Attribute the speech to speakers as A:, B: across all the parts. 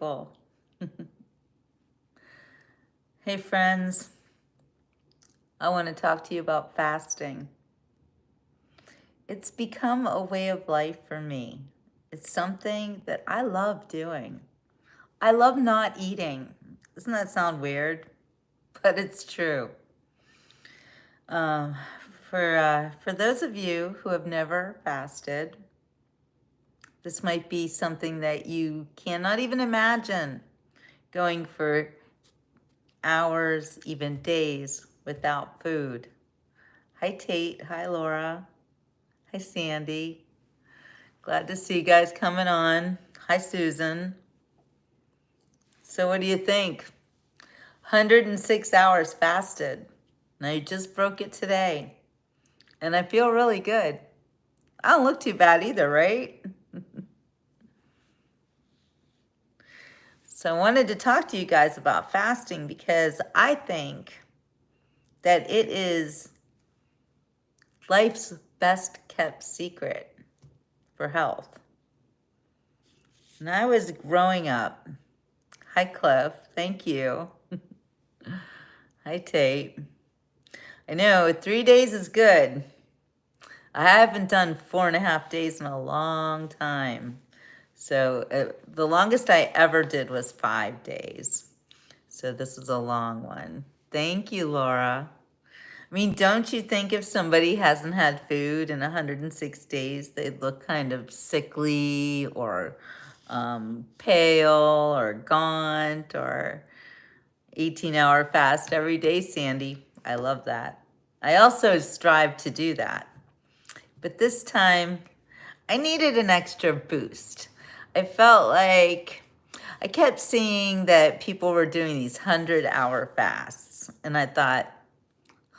A: Cool. Hey friends, I want to talk to you about fasting. It's become a way of life for me. It's something that I love doing. I love not eating. Doesn't that sound weird? But it's true. Um, for those of you who have never fasted, this might be something that you cannot even imagine, going for hours, even days without food. Hi, Tate. Hi, Laura. Hi, Sandy. Glad to see you guys coming on. Hi, Susan. So what do you think? 106 hours fasted. Now you just broke it today. And I feel really good. I don't look too bad either, right? So I wanted to talk to you guys about fasting because I think that it is life's best kept secret for health. When I was growing up, hi Cliff, thank you. Hi Tate. I know 3 days is good. I haven't done 4.5 days in a long time. So the longest I ever did was 5 days. So this is a long one. Thank you, Laura. I mean, don't you think if somebody hasn't had food in 106 days, they'd look kind of sickly or pale or gaunt or 18-hour fast every day, Sandy? I love that. I also strive to do that. But this time, I needed an extra boost. I felt like I kept seeing that people were doing these 100-hour fasts. And I thought,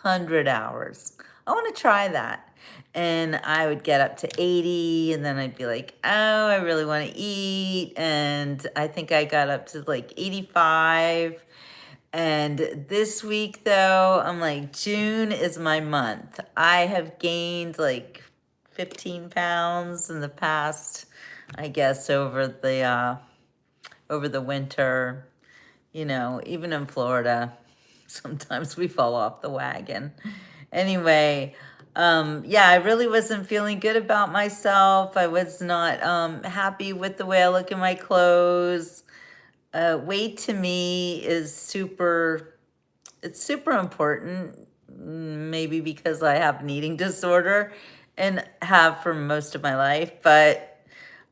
A: 100 hours. I want to try that. And I would get up to 80 and then I'd be like, oh, I really want to eat. And I think I got up to like 85. And this week though, I'm like, June is my month. I have gained like 15 pounds in the past, I guess, over the winter. You know, even in Florida, sometimes we fall off the wagon. Anyway, yeah, I really wasn't feeling good about myself. I was not happy with the way I look in my clothes. Weight to me is it's super important, maybe because I have an eating disorder and have for most of my life, but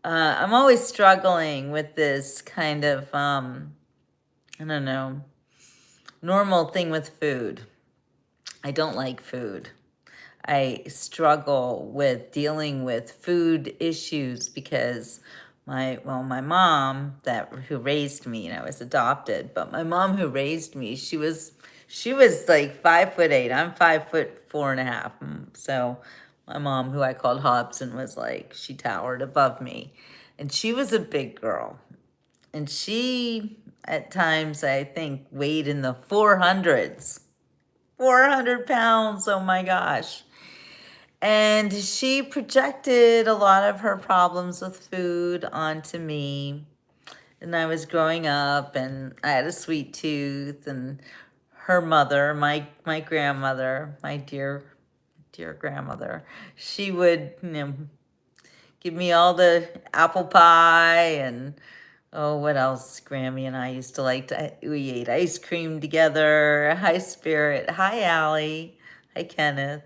A: I'm always struggling with this kind of, I don't know, normal thing with food. I don't like food. I struggle with dealing with food issues because my mom who raised me, and I was adopted, but my mom who raised me, she was like 5'8". I'm 5'4.5". So my mom, who I called Hobson, was like, she towered above me. And she was a big girl. And she, at times, I think, weighed in the 400s. 400 pounds, oh my gosh. And she projected a lot of her problems with food onto me. And I was growing up and I had a sweet tooth, and her mother, my grandmother, my dear grandmother, she would, give me all the apple pie and, oh, what else? Grammy and I used to we ate ice cream together. Hi, Spirit. Hi, Allie. Hi, Kenneth.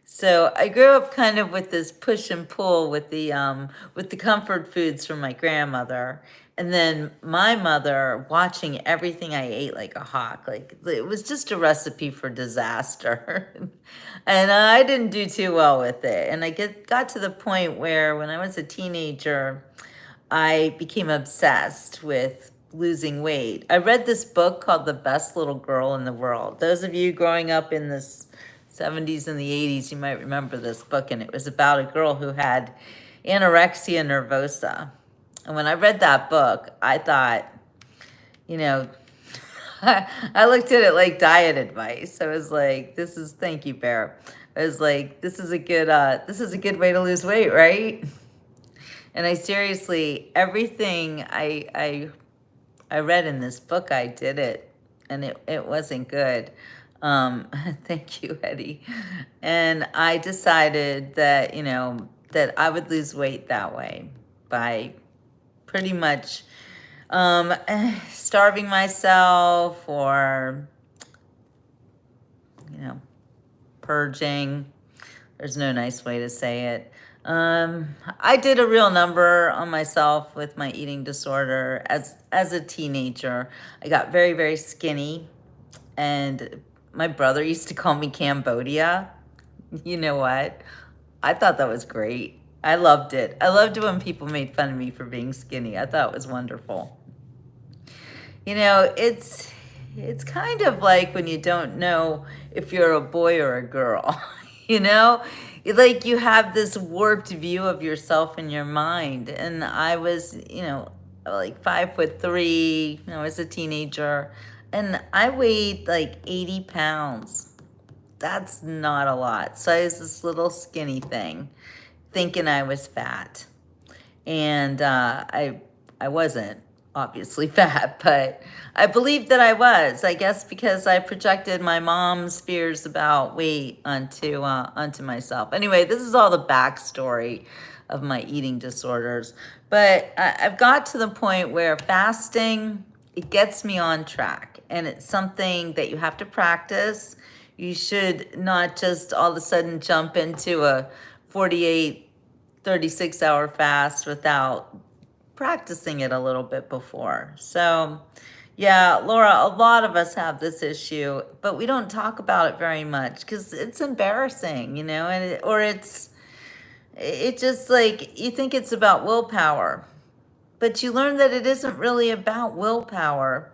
A: So I grew up kind of with this push and pull with the comfort foods from my grandmother. And then my mother watching everything I ate like a hawk. Like, it was just a recipe for disaster. And I didn't do too well with it. And I got to the point where when I was a teenager, I became obsessed with losing weight. I read this book called The Best Little Girl in the World. Those of you growing up in this 70s and the 80s, you might remember this book, and it was about a girl who had anorexia nervosa. And when I read that book, I thought, you know, I looked at it like diet advice. I was like, thank you, Bear. I was like, this is a good way to lose weight, right? And I seriously, everything I I read in this book I did it, and it wasn't good. Thank you, Eddie. And I decided that, that I would lose weight that way by pretty much starving myself or, you know, purging. There's no nice way to say it. I did a real number on myself with my eating disorder as a teenager. I got very, very skinny, and my brother used to call me Cambodia. You know what? I thought that was great. I loved it. I loved it when people made fun of me for being skinny. I thought it was wonderful. It's kind of like when you don't know if you're a boy or a girl. you know like you have this warped view of yourself in your mind. And I was, like 5'3", I was a teenager, and I weighed like 80 pounds. That's not a lot. So I was this little skinny thing thinking I was fat. And I wasn't obviously fat, but I believed that I was. I guess because I projected my mom's fears about weight onto myself. Anyway, this is all the backstory of my eating disorders. But I've got to the point where fasting, it gets me on track, and it's something that you have to practice. You should not just all of a sudden jump into a 48, 36-hour fast without practicing it a little bit before. So, yeah, Laura, a lot of us have this issue, but we don't talk about it very much because it's embarrassing, it just like you think it's about willpower, but you learn that it isn't really about willpower.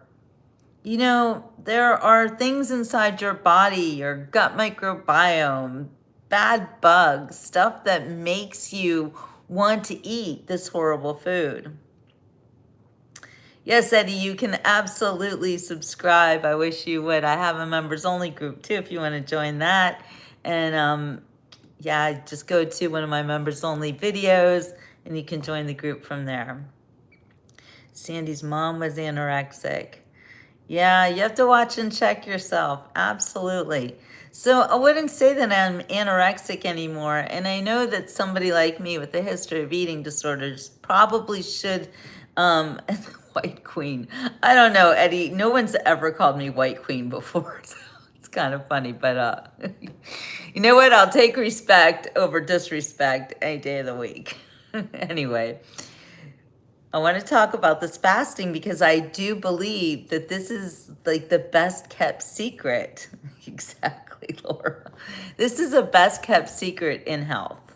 A: There are things inside your body, your gut microbiome, bad bugs, stuff that makes you want to eat this horrible food. Yes, Eddie, you can absolutely subscribe. I wish you would. I have a members only group too if you want to join that. And yeah, just go to one of my members only videos and you can join the group from there. Sandy's mom was anorexic. Yeah, you have to watch and check yourself. Absolutely. So I wouldn't say that I'm anorexic anymore. And I know that somebody like me with a history of eating disorders probably should, White Queen. I don't know, Eddie. No one's ever called me White Queen before. So it's kind of funny, but you know what? I'll take respect over disrespect any day of the week. Anyway. I want to talk about this fasting because I do believe that this is like the best kept secret. Exactly, Laura. This is a best kept secret in health.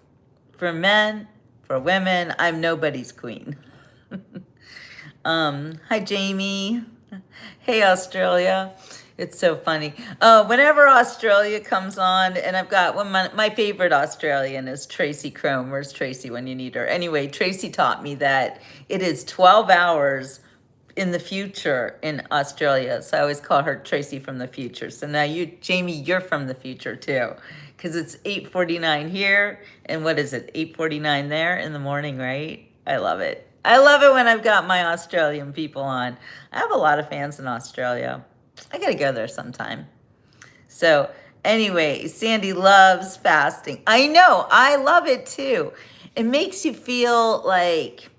A: For men, for women, I'm nobody's queen. Hi, Jamie. Hey, Australia. It's so funny. Whenever Australia comes on, and I've got my favorite Australian is Tracy Crome. Where's Tracy when you need her? Anyway, Tracy taught me that it is 12 hours in the future in Australia. So I always call her Tracy from the future. So now Jamie, you're from the future too. Because it's 8:49 here. And what is it? 8:49 there in the morning, right? I love it. I love it when I've got my Australian people on. I have a lot of fans in Australia. I gotta go there sometime. So anyway, Sandy loves fasting. I know, I love it too. It makes you feel like,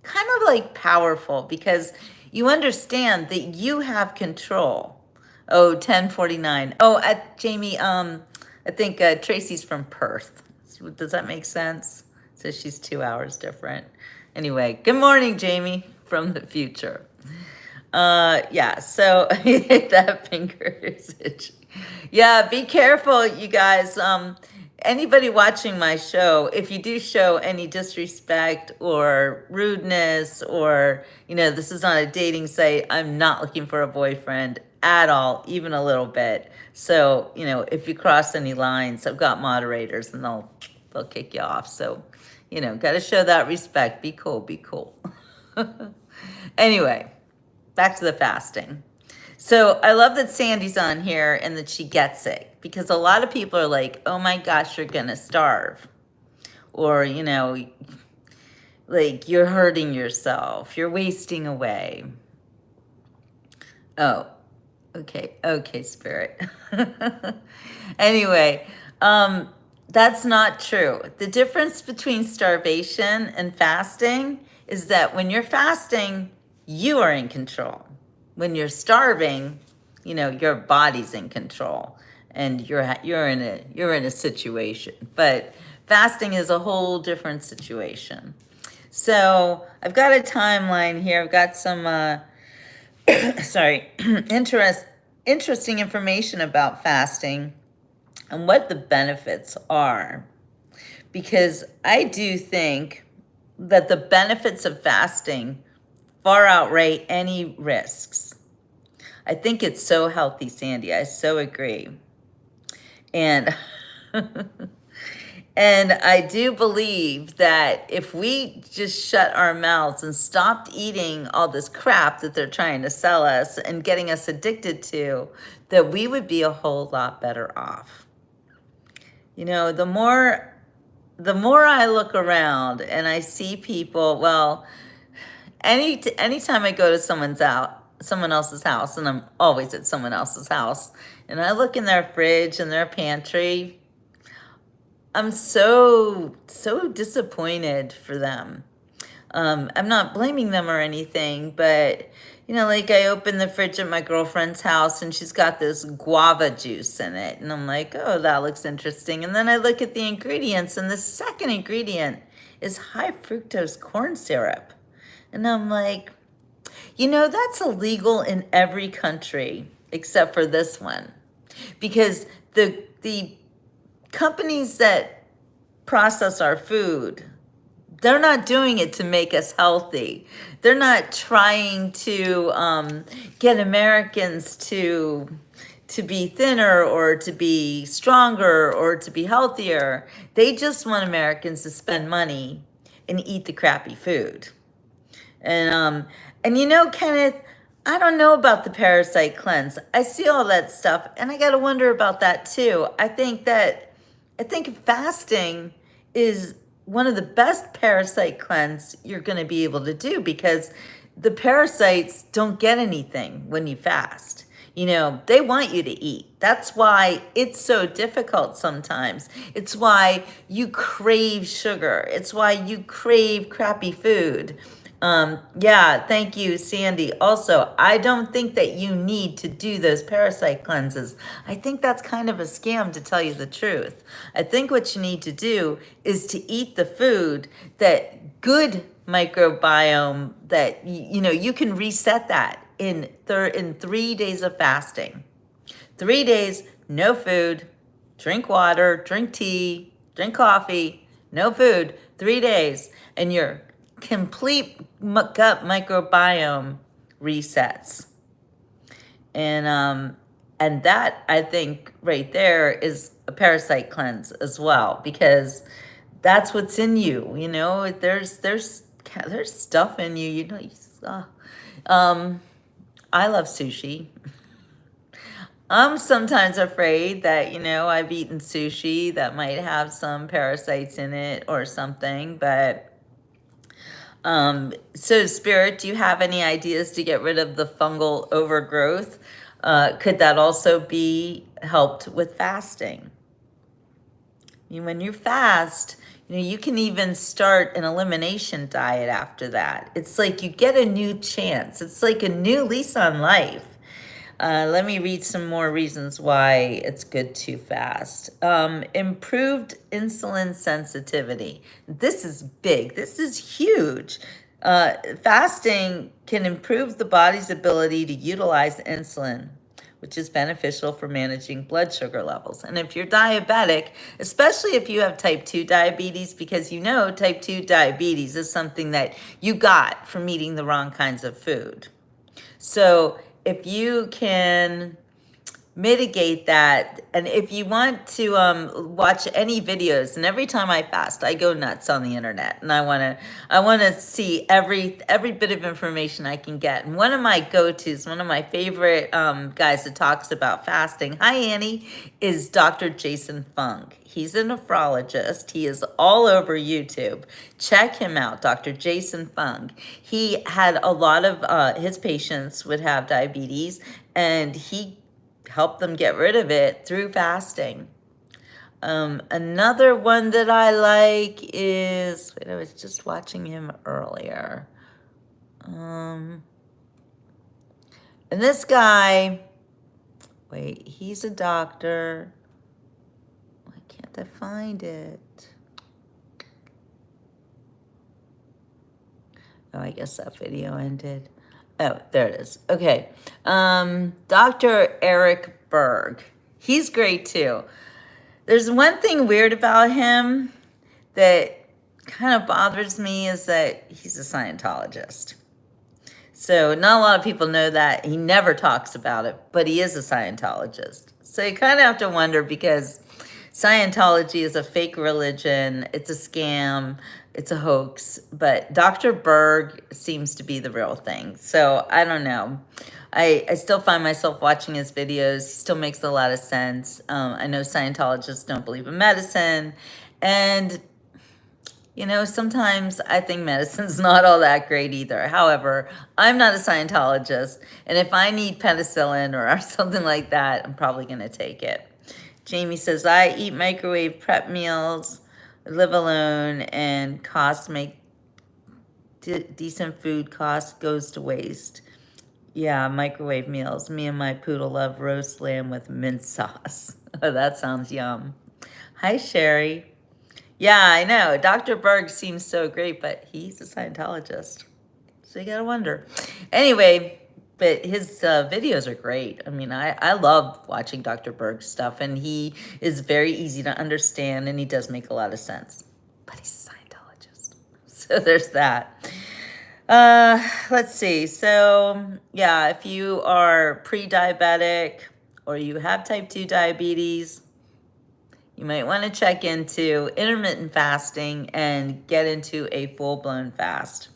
A: kind of like powerful because you understand that you have control. Oh, 10:49. Oh, Jamie, I think Tracy's from Perth. Does that make sense? So she's 2 hours different. Anyway, good morning, Jamie from the future. Yeah, so that finger is itchy. Yeah, be careful, you guys. Anybody watching my show, if you do show any disrespect or rudeness or, this is not a dating site, I'm not looking for a boyfriend at all, even a little bit. So, if you cross any lines, I've got moderators and they'll kick you off. So, got to show that respect. Be cool, be cool. Anyway. Back to the fasting. So I love that Sandy's on here and that she gets it because a lot of people are like, oh my gosh, you're going to starve. Or, like you're hurting yourself. You're wasting away. Oh, okay. Okay, spirit. Anyway, that's not true. The difference between starvation and fasting is that when you're fasting, you are in control. When you're starving, your body's in control, and you're in a situation. But fasting is a whole different situation. So I've got a timeline here. I've got some sorry, interesting information about fasting and what the benefits are. Because I do think that the benefits of fasting far outweigh any risks. I think it's so healthy, Sandy. I so agree. And and I do believe that if we just shut our mouths and stopped eating all this crap that they're trying to sell us and getting us addicted to, that we would be a whole lot better off. The more I look around and I see people, well, anytime I go to someone else's house, and I'm always at someone else's house, and I look in their fridge and their pantry, I'm so disappointed for them. I'm not blaming them or anything, but like I opened the fridge at my girlfriend's house and she's got this guava juice in it, and I'm like, oh, that looks interesting. And then I look at the ingredients, and the second ingredient is high fructose corn syrup, and I'm like, that's illegal in every country except for this one, because the companies that process our food, they're not doing it to make us healthy. They're not trying to get Americans to be thinner or to be stronger or to be healthier. They just want Americans to spend money and eat the crappy food. And Kenneth, I don't know about the Parasite cleanse. I see all that stuff, and I gotta wonder about that too. I think fasting is one of the best parasite cleanse you're gonna be able to do, because the parasites don't get anything when you fast. They want you to eat. That's why it's so difficult sometimes. It's why you crave sugar. It's why you crave crappy food. Yeah, thank you, Sandy. Also, I don't think that you need to do those parasite cleanses. I think that's kind of a scam, to tell you the truth. I think what you need to do is to eat the food that good microbiome, that you can reset that in 3 days of fasting. 3 days, no food, drink water, drink tea, drink coffee, no food, 3 days, and your complete gut microbiome resets. And that, I think, right there is a parasite cleanse as well, because that's what's in you. There's stuff in you. I love sushi. I'm sometimes afraid that, I've eaten sushi that might have some parasites in it or something. But so Spirit, do you have any ideas to get rid of the fungal overgrowth? Could that also be helped with fasting? When you fast, you can even start an elimination diet after that. It's like you get a new chance. It's like a new lease on life. Let me read some more reasons why it's good to fast. Improved insulin sensitivity. This is big. This is huge. Fasting can improve the body's ability to utilize insulin, which is beneficial for managing blood sugar levels. And if you're diabetic, especially if you have type 2 diabetes, because type 2 diabetes is something that you got from eating the wrong kinds of food. So if you can mitigate that. And if you want to watch any videos, and every time I fast, I go nuts on the internet, and I want to see every bit of information I can get. And one of my go-tos, one of my favorite guys that talks about fasting, hi Annie, is Dr. Jason Fung. He's a nephrologist. He is all over YouTube. Check him out, Dr. Jason Fung. He had a lot of his patients would have diabetes, and he help them get rid of it through fasting. Another one that I like is, wait, I was just watching him earlier. And this guy, wait, he's a doctor. Why can't I find it? Oh, I guess that video ended. Oh, there it is. Okay. Dr. Eric Berg. He's great too. There's one thing weird about him that kind of bothers me, is that he's a Scientologist. So not a lot of people know that. He never talks about it, but he is a Scientologist. So you kind of have to wonder, because Scientology is a fake religion. It's a scam. It's a hoax. But Dr. Berg seems to be the real thing. So I don't know. I still find myself watching his videos. He still makes a lot of sense. I know Scientologists don't believe in medicine. And you know, sometimes I think medicine's not all that great either. However, I'm not a Scientologist, and if I need penicillin or something like that, I'm probably going to take it. Jamie says, I eat microwave prep meals, live alone, and cost make decent food cost goes to waste. Yeah, microwave meals. Me and my poodle love roast lamb with mint sauce. Oh, that sounds yum. Hi, Sherry. Yeah, I know. Dr. Berg seems so great, but he's a Scientologist. So you gotta wonder. Anyway, but his videos are great. I mean, I love watching Dr. Berg's stuff, and he is very easy to understand, and he does make a lot of sense. But he's a Scientologist. So there's that. Let's see. So, yeah, if you are pre-diabetic or you have type 2 diabetes, you might want to check into intermittent fasting and get into a full-blown fast.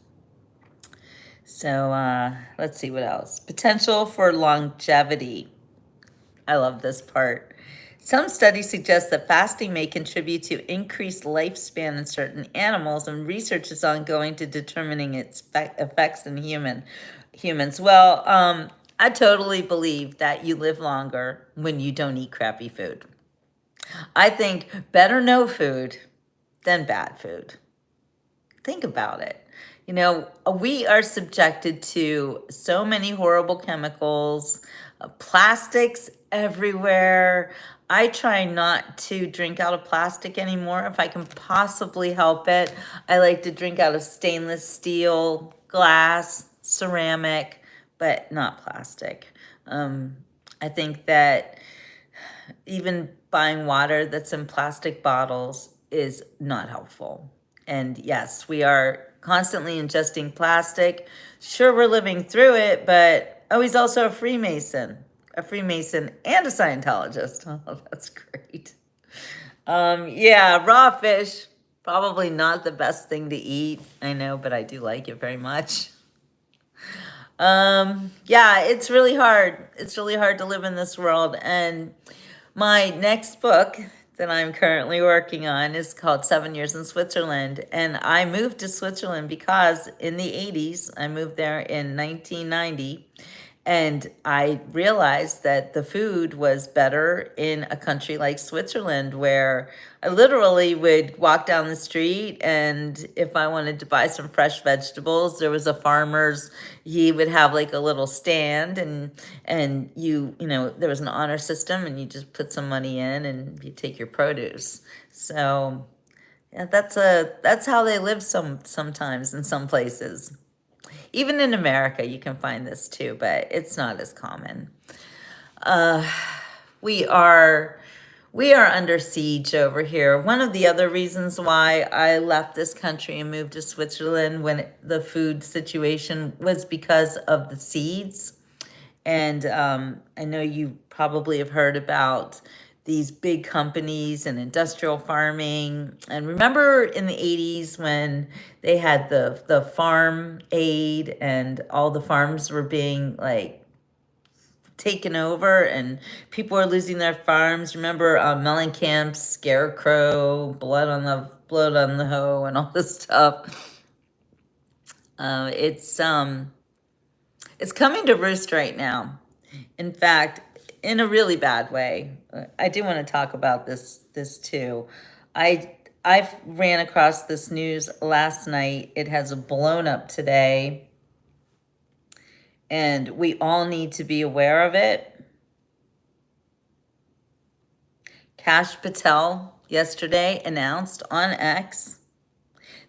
A: So let's see what else. Potential for longevity. I love this part. Some studies suggest that fasting may contribute to increased lifespan in certain animals, and research is ongoing to determining its effects in humans. Well, I totally believe that you live longer when you don't eat crappy food. I think better no food than bad food. Think about it. You know, we are subjected to so many horrible chemicals, plastics everywhere. I try not to drink out of plastic anymore if I can possibly help it. I like to drink out of stainless steel, glass, ceramic, but not plastic. I think that even buying water that's in plastic bottles is not helpful. And yes, we are constantly ingesting plastic. Sure, we're living through it, but oh, he's also a Freemason and a Scientologist. Oh, that's great. Yeah, raw fish, probably not the best thing to eat. I know, but I do like it very much. Yeah, it's really hard. It's really hard to live in this world. And my next book that I'm currently working on is called 7 Years in Switzerland. And I moved to Switzerland because in the 80s, I moved there in 1990. And I realized that the food was better in a country like Switzerland, where I literally would walk down the street, and if I wanted to buy some fresh vegetables, there was a farmer's, he would have like a little stand, and you know, there was an honor system, and you just put some money in and you take your produce. So yeah, that's how they live sometimes in some places. Even in America, you can find this too, but it's not as common. We are under siege over here. One of the other reasons why I left this country and moved to Switzerland when the food situation was because of the seeds. And I know you probably have heard about these big companies and industrial farming. And remember in the 80s when they had the farm aid and all the farms were being like taken over and people were losing their farms. Remember Mellencamp's Scarecrow, blood on the hoe, and all this stuff. It's coming to roost right now. In fact, in a really bad way. I do want to talk about this too. I ran across this news last night. It has blown up today, and we all need to be aware of it. Kash Patel yesterday announced on X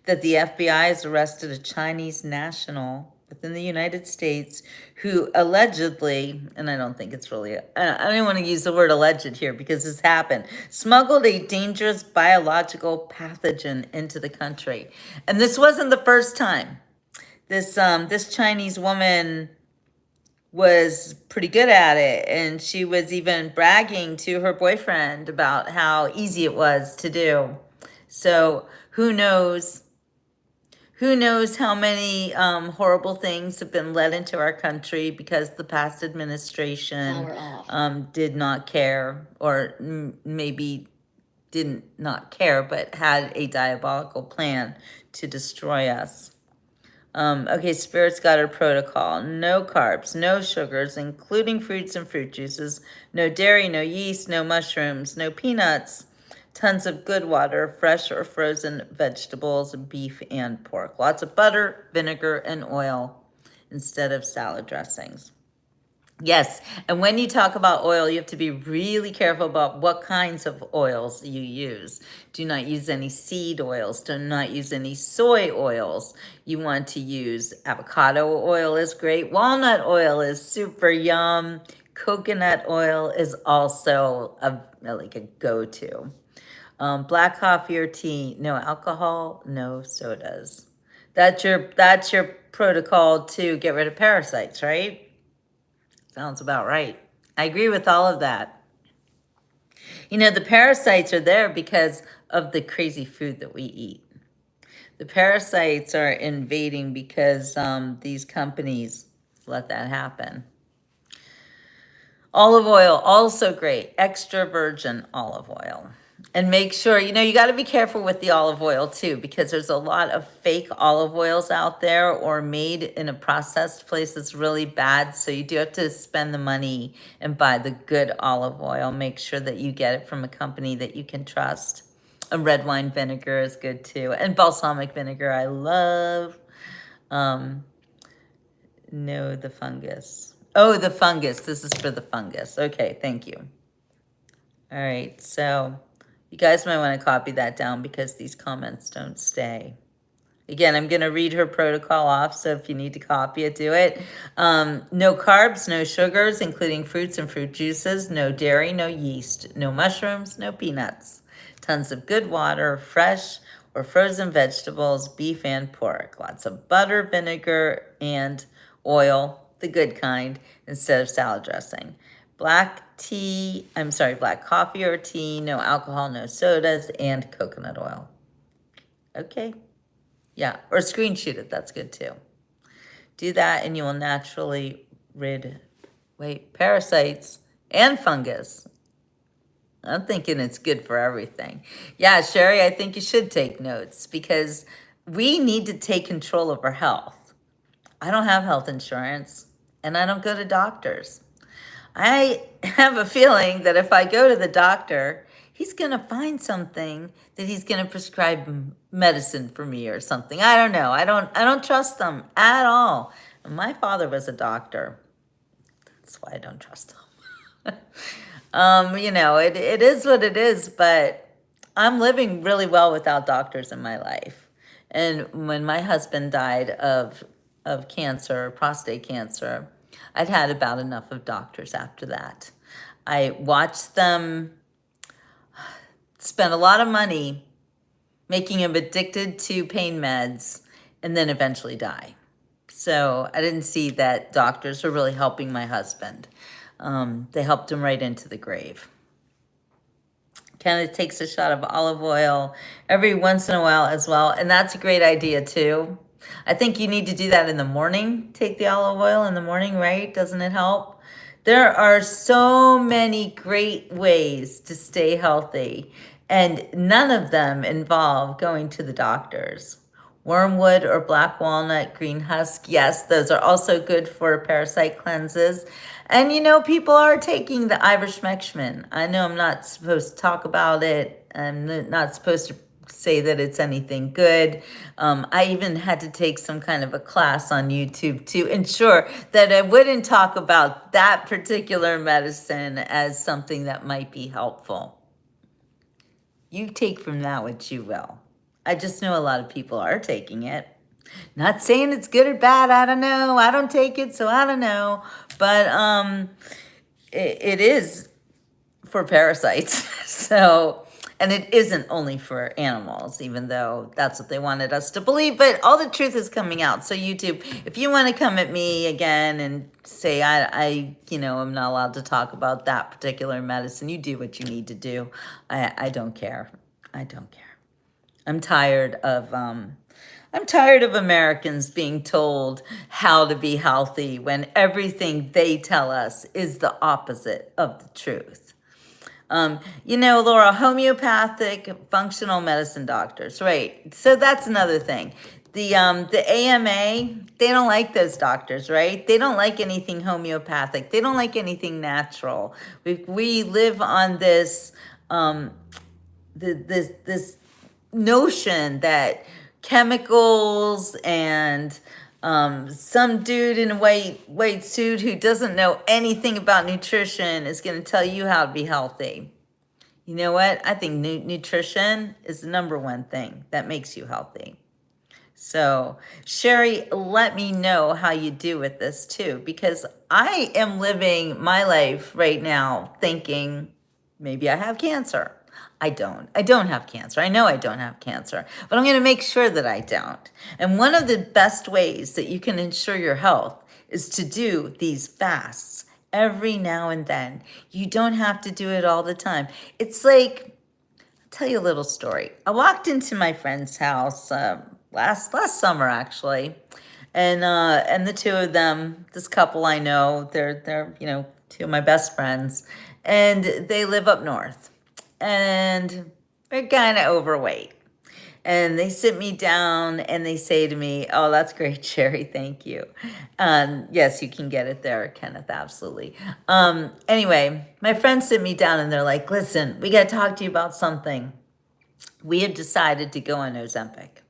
A: that the FBI has arrested a Chinese national within the United States who allegedly, and I don't think it's really, I don't want to use the word alleged here because this happened, smuggled a dangerous biological pathogen into the country. And this wasn't the first time. This Chinese woman was pretty good at it, and she was even bragging to her boyfriend about how easy it was to do. So who knows how many horrible things have been let into our country because the past administration did not care, or maybe didn't not care, but had a diabolical plan to destroy us. Okay, Spirit's got her protocol. No carbs, no sugars, including fruits and fruit juices. No dairy, no yeast, no mushrooms, no peanuts. Tons of good water, fresh or frozen vegetables, beef and pork. Lots of butter, vinegar, and oil instead of salad dressings. Yes, and when you talk about oil, you have to be really careful about what kinds of oils you use. Do not use any seed oils. Do not use any soy oils. You want to use avocado oil is great. Walnut oil is super yum. Coconut oil is also like a go-to. Black coffee or tea, no alcohol, no sodas. That's your protocol to get rid of parasites, right? Sounds about right. I agree with all of that. You know, the parasites are there because of the crazy food that we eat. The parasites are invading because these companies let that happen. Olive oil, also great. Extra virgin olive oil. And make sure, you know, you got to be careful with the olive oil too, because there's a lot of fake olive oils out there or made in a processed place that's really bad. So you do have to spend the money and buy the good olive oil. Make sure that you get it from a company that you can trust. And red wine vinegar is good too. And balsamic vinegar, I love. No, the fungus. Oh, the fungus. This is for the fungus. Okay, thank you. All right, so you guys might want to copy that down because these comments don't stay. Again, I'm going to read her protocol off, so if you need to copy it, do it. No carbs, no sugars, including fruits and fruit juices, no dairy, no yeast, no mushrooms, no peanuts. Tons of good water, fresh or frozen vegetables, beef and pork. Lots of butter, vinegar, and oil, the good kind, instead of salad dressing. Black coffee or tea, no alcohol, no sodas, and coconut oil. Okay. Yeah, or screen shoot it, that's good too. Do that and you will naturally rid parasites and fungus. I'm thinking it's good for everything. Yeah, Sherry, I think you should take notes because we need to take control of our health. I don't have health insurance and I don't go to doctors. I have a feeling that if I go to the doctor, he's going to find something that he's going to prescribe medicine for me or something. I don't know. I don't trust them at all. And my father was a doctor. That's why I don't trust them. You know, it is what it is, but I'm living really well without doctors in my life. And when my husband died of cancer, prostate cancer, I'd had about enough of doctors after that. I watched them spend a lot of money making him addicted to pain meds and then eventually die. So I didn't see that doctors were really helping my husband. They helped him right into the grave. Kind of takes a shot of olive oil every once in a while as well. And that's a great idea too. I think you need to do that in the morning. Take the olive oil in the morning, right? Doesn't it help? There are so many great ways to stay healthy, and none of them involve going to the doctors. Wormwood or black walnut, green husk, yes, those are also good for parasite cleanses. And people are taking the ivermectin. I know I'm not supposed to talk about it. I'm not supposed to say that it's anything good. I even had to take some kind of a class on YouTube to ensure that I wouldn't talk about that particular medicine as something that might be helpful. You take from that what you will. I just know a lot of people are taking it. Not saying it's good or bad. I don't know. I don't take it, so I don't know. But it is for parasites. So, and it isn't only for animals, even though that's what they wanted us to believe. But all the truth is coming out. So YouTube, if you want to come at me again and say I am not allowed to talk about that particular medicine, you do what you need to do. I don't care. I don't care. I'm tired of Americans being told how to be healthy when everything they tell us is the opposite of the truth. Laura, homeopathic functional medicine doctors, right? So that's another thing. The AMA, they don't like those doctors, right? They don't like anything homeopathic. They don't like anything natural. We live on this this notion that chemicals and some dude in a white suit who doesn't know anything about nutrition is going to tell you how to be healthy. You know what? I think nutrition is the number one thing that makes you healthy. So, Sherry, let me know how you do with this too, because I am living my life right now thinking maybe I have cancer. I don't. I don't have cancer. I know I don't have cancer, but I'm going to make sure that I don't. And one of the best ways that you can ensure your health is to do these fasts every now and then. You don't have to do it all the time. It's like, I'll tell you a little story. I walked into my friend's house last summer actually, and the two of them, this couple I know, they're two of my best friends, and they live up north. And they're kind of overweight. And they sit me down and they say to me, "Oh, that's great, Sherry. Thank you." Yes, you can get it there, Kenneth. Absolutely. Anyway, my friends sit me down and they're like, "Listen, we got to talk to you about something. We have decided to go on Ozempic."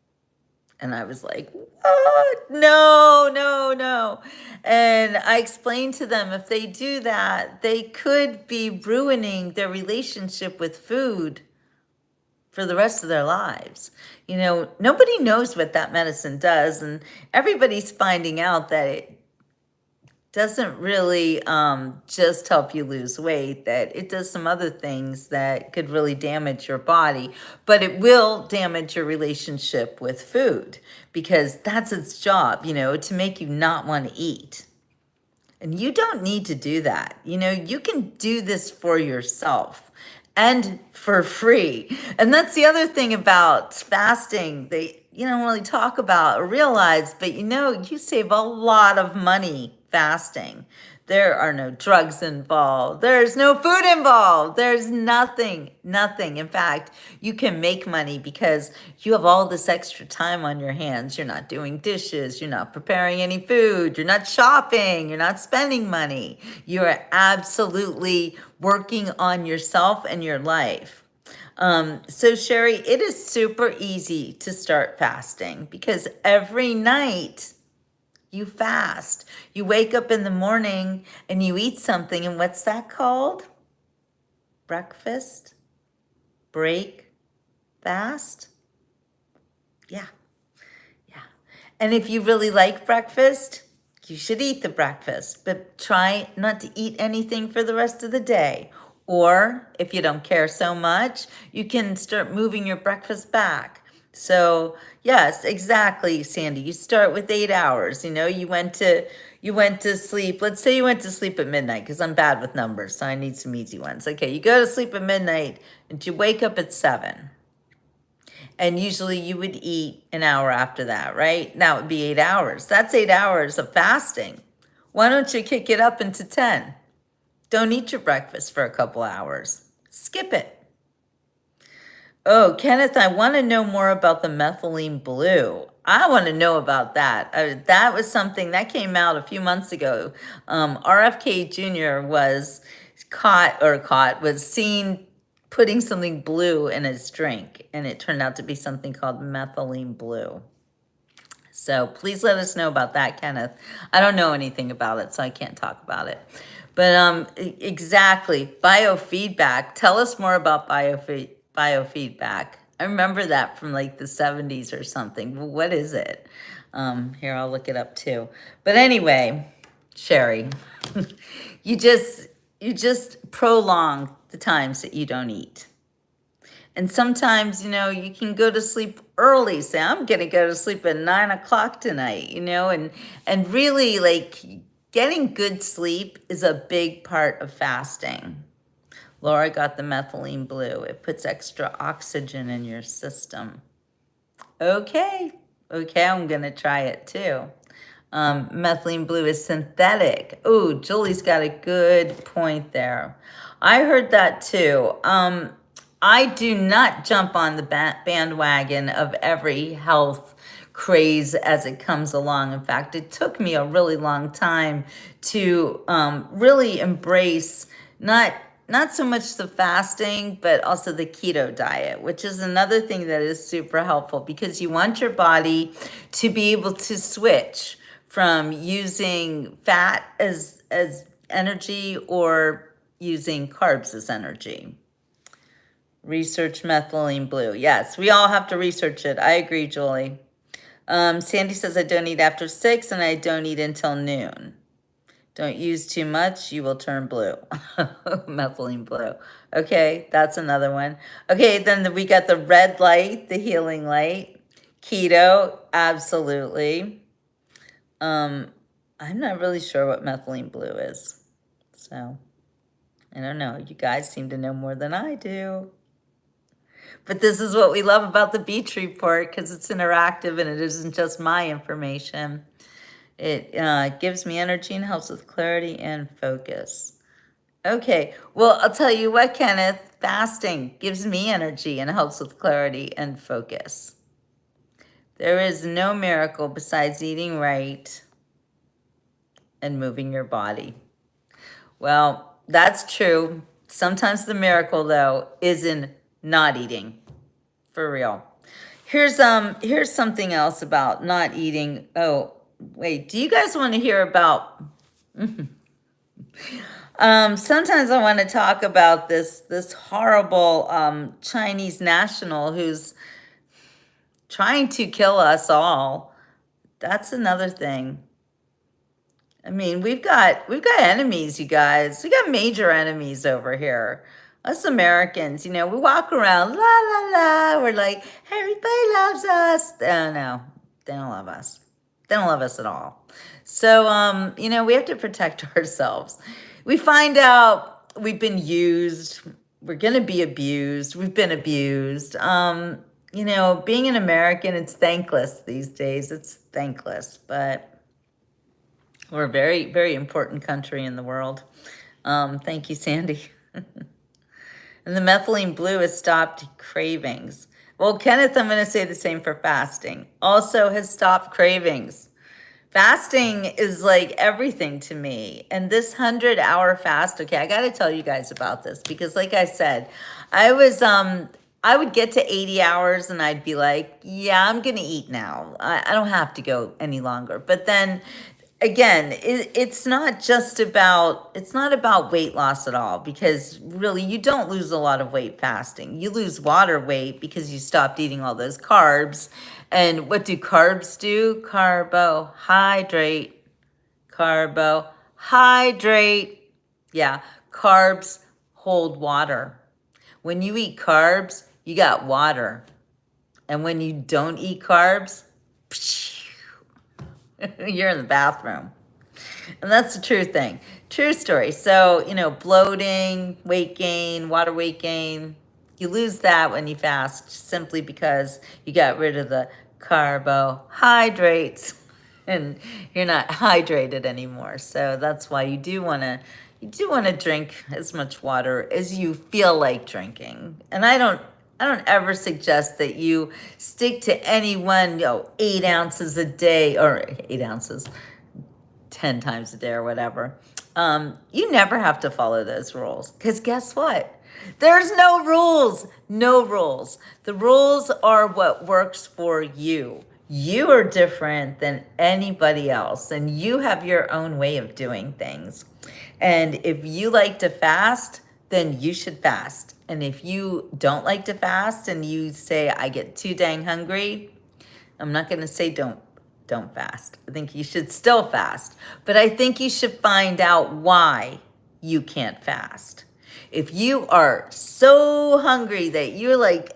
A: And I was like, "What? No, no, no." And I explained to them if they do that, they could be ruining their relationship with food for the rest of their lives. Nobody knows what that medicine does, and everybody's finding out that it doesn't really just help you lose weight, that it does some other things that could really damage your body, but it will damage your relationship with food because that's its job, to make you not want to eat. And you don't need to do that. You can do this for yourself and for free. And that's the other thing about fasting. They don't really talk about or realize, but you save a lot of money fasting. There are no drugs involved. There's no food involved. There's nothing. In fact, you can make money because you have all this extra time on your hands. You're not doing dishes. You're not preparing any food. You're not shopping. You're not spending money. You are absolutely working on yourself and your life. So Sherry, it is super easy to start fasting because every night you fast. You wake up in the morning and you eat something. And what's that called? Breakfast? Break? Fast? Yeah. And if you really like breakfast, you should eat the breakfast, but try not to eat anything for the rest of the day. Or if you don't care so much, you can start moving your breakfast back. So yes, exactly, Sandy. You start with 8 hours. You know, you went to sleep. Let's say you went to sleep at midnight, because I'm bad with numbers, so I need some easy ones. Okay, you go to sleep at midnight and you wake up at 7. And usually you would eat an hour after that, right? That would be 8 hours. That's 8 hours of fasting. Why don't you kick it up into 10? Don't eat your breakfast for a couple hours. Skip it. Oh, Kenneth, I want to know more about the methylene blue. I want to know about that. That was something that came out a few months ago. RFK Jr. was was seen putting something blue in his drink, and it turned out to be something called methylene blue. So please let us know about that, Kenneth. I don't know anything about it, so I can't talk about it. But exactly, biofeedback. Tell us more about biofeedback. I remember that from like the 70s or something. Well, what is it? Here, I'll look it up too. But anyway, Sherry, you just prolong the times that you don't eat. And sometimes, you know, you can go to sleep early. Say, I'm going to go to sleep at 9 o'clock tonight, you know, and really like getting good sleep is a big part of fasting. Laura got the methylene blue. It puts extra oxygen in your system. Okay. Okay, I'm going to try it too. Methylene blue is synthetic. Oh, Julie's got a good point there. I heard that too. I do not jump on the bandwagon of every health craze as it comes along. In fact, it took me a really long time to really embrace not so much the fasting, but also the keto diet, which is another thing that is super helpful because you want your body to be able to switch from using fat as energy or using carbs as energy. Research methylene blue. Yes, we all have to research it. I agree, Julie. Sandy says, I don't eat after 6 and I don't eat until noon. Don't use too much, you will turn blue. Methylene blue. Okay, that's another one. Okay, then we got the red light, the healing light. Keto, absolutely. I'm not really sure what methylene blue is. So, I don't know. You guys seem to know more than I do. But this is what we love about the Beach Report because it's interactive and it isn't just my information. It gives me energy and helps with clarity and focus. Okay, well, I'll tell you what, Kenneth, fasting gives me energy and helps with clarity and focus. There is no miracle besides eating right and moving your body. Well, that's true. Sometimes the miracle, though, is in not eating. For real. Here's something else about not eating. Oh, wait, do you guys want to hear about sometimes I want to talk about this horrible Chinese national who's trying to kill us all. That's another thing. I mean, we've got enemies, you guys. We got major enemies over here. Us Americans, you know, we walk around, la la la. We're like, everybody loves us. Oh no, they don't love us. They don't love us at all. So, you know, we have to protect ourselves. We find out we've been used. We're gonna be abused. We've been abused. You know, being an American, it's thankless these days. It's thankless, but we're a very, very important country in the world. Thank you, Sandy. And the methylene blue has stopped cravings. Well, Kenneth, I'm going to say the same for fasting. Also has stopped cravings. Fasting is like everything to me. And this 100-hour fast, okay, I got to tell you guys about this because like I said, I would get to 80 hours and I'd be like, yeah, I'm going to eat now. I don't have to go any longer. But then again, it's not about weight loss at all because really you don't lose a lot of weight fasting. You lose water weight because you stopped eating all those carbs. And what do carbs do? Carbohydrate. Carbohydrate. Yeah, carbs hold water. When you eat carbs, you got water. And when you don't eat carbs, you're in the bathroom. And that's the true thing. True story. So, bloating, weight gain, water weight gain, you lose that when you fast simply because you got rid of the carbohydrates and you're not hydrated anymore. So that's why you do want to drink as much water as you feel like drinking. And I don't ever suggest that you stick to any one, 8 ounces a day, or 8 ounces, 10 times a day or whatever. You never have to follow those rules, because guess what? There's no rules. No rules. The rules are what works for you. You are different than anybody else, and you have your own way of doing things. And if you like to fast, then you should fast. And if you don't like to fast and you say, I get too dang hungry, I'm not going to say don't fast. I think you should still fast. But I think you should find out why you can't fast. If you are so hungry that you're like,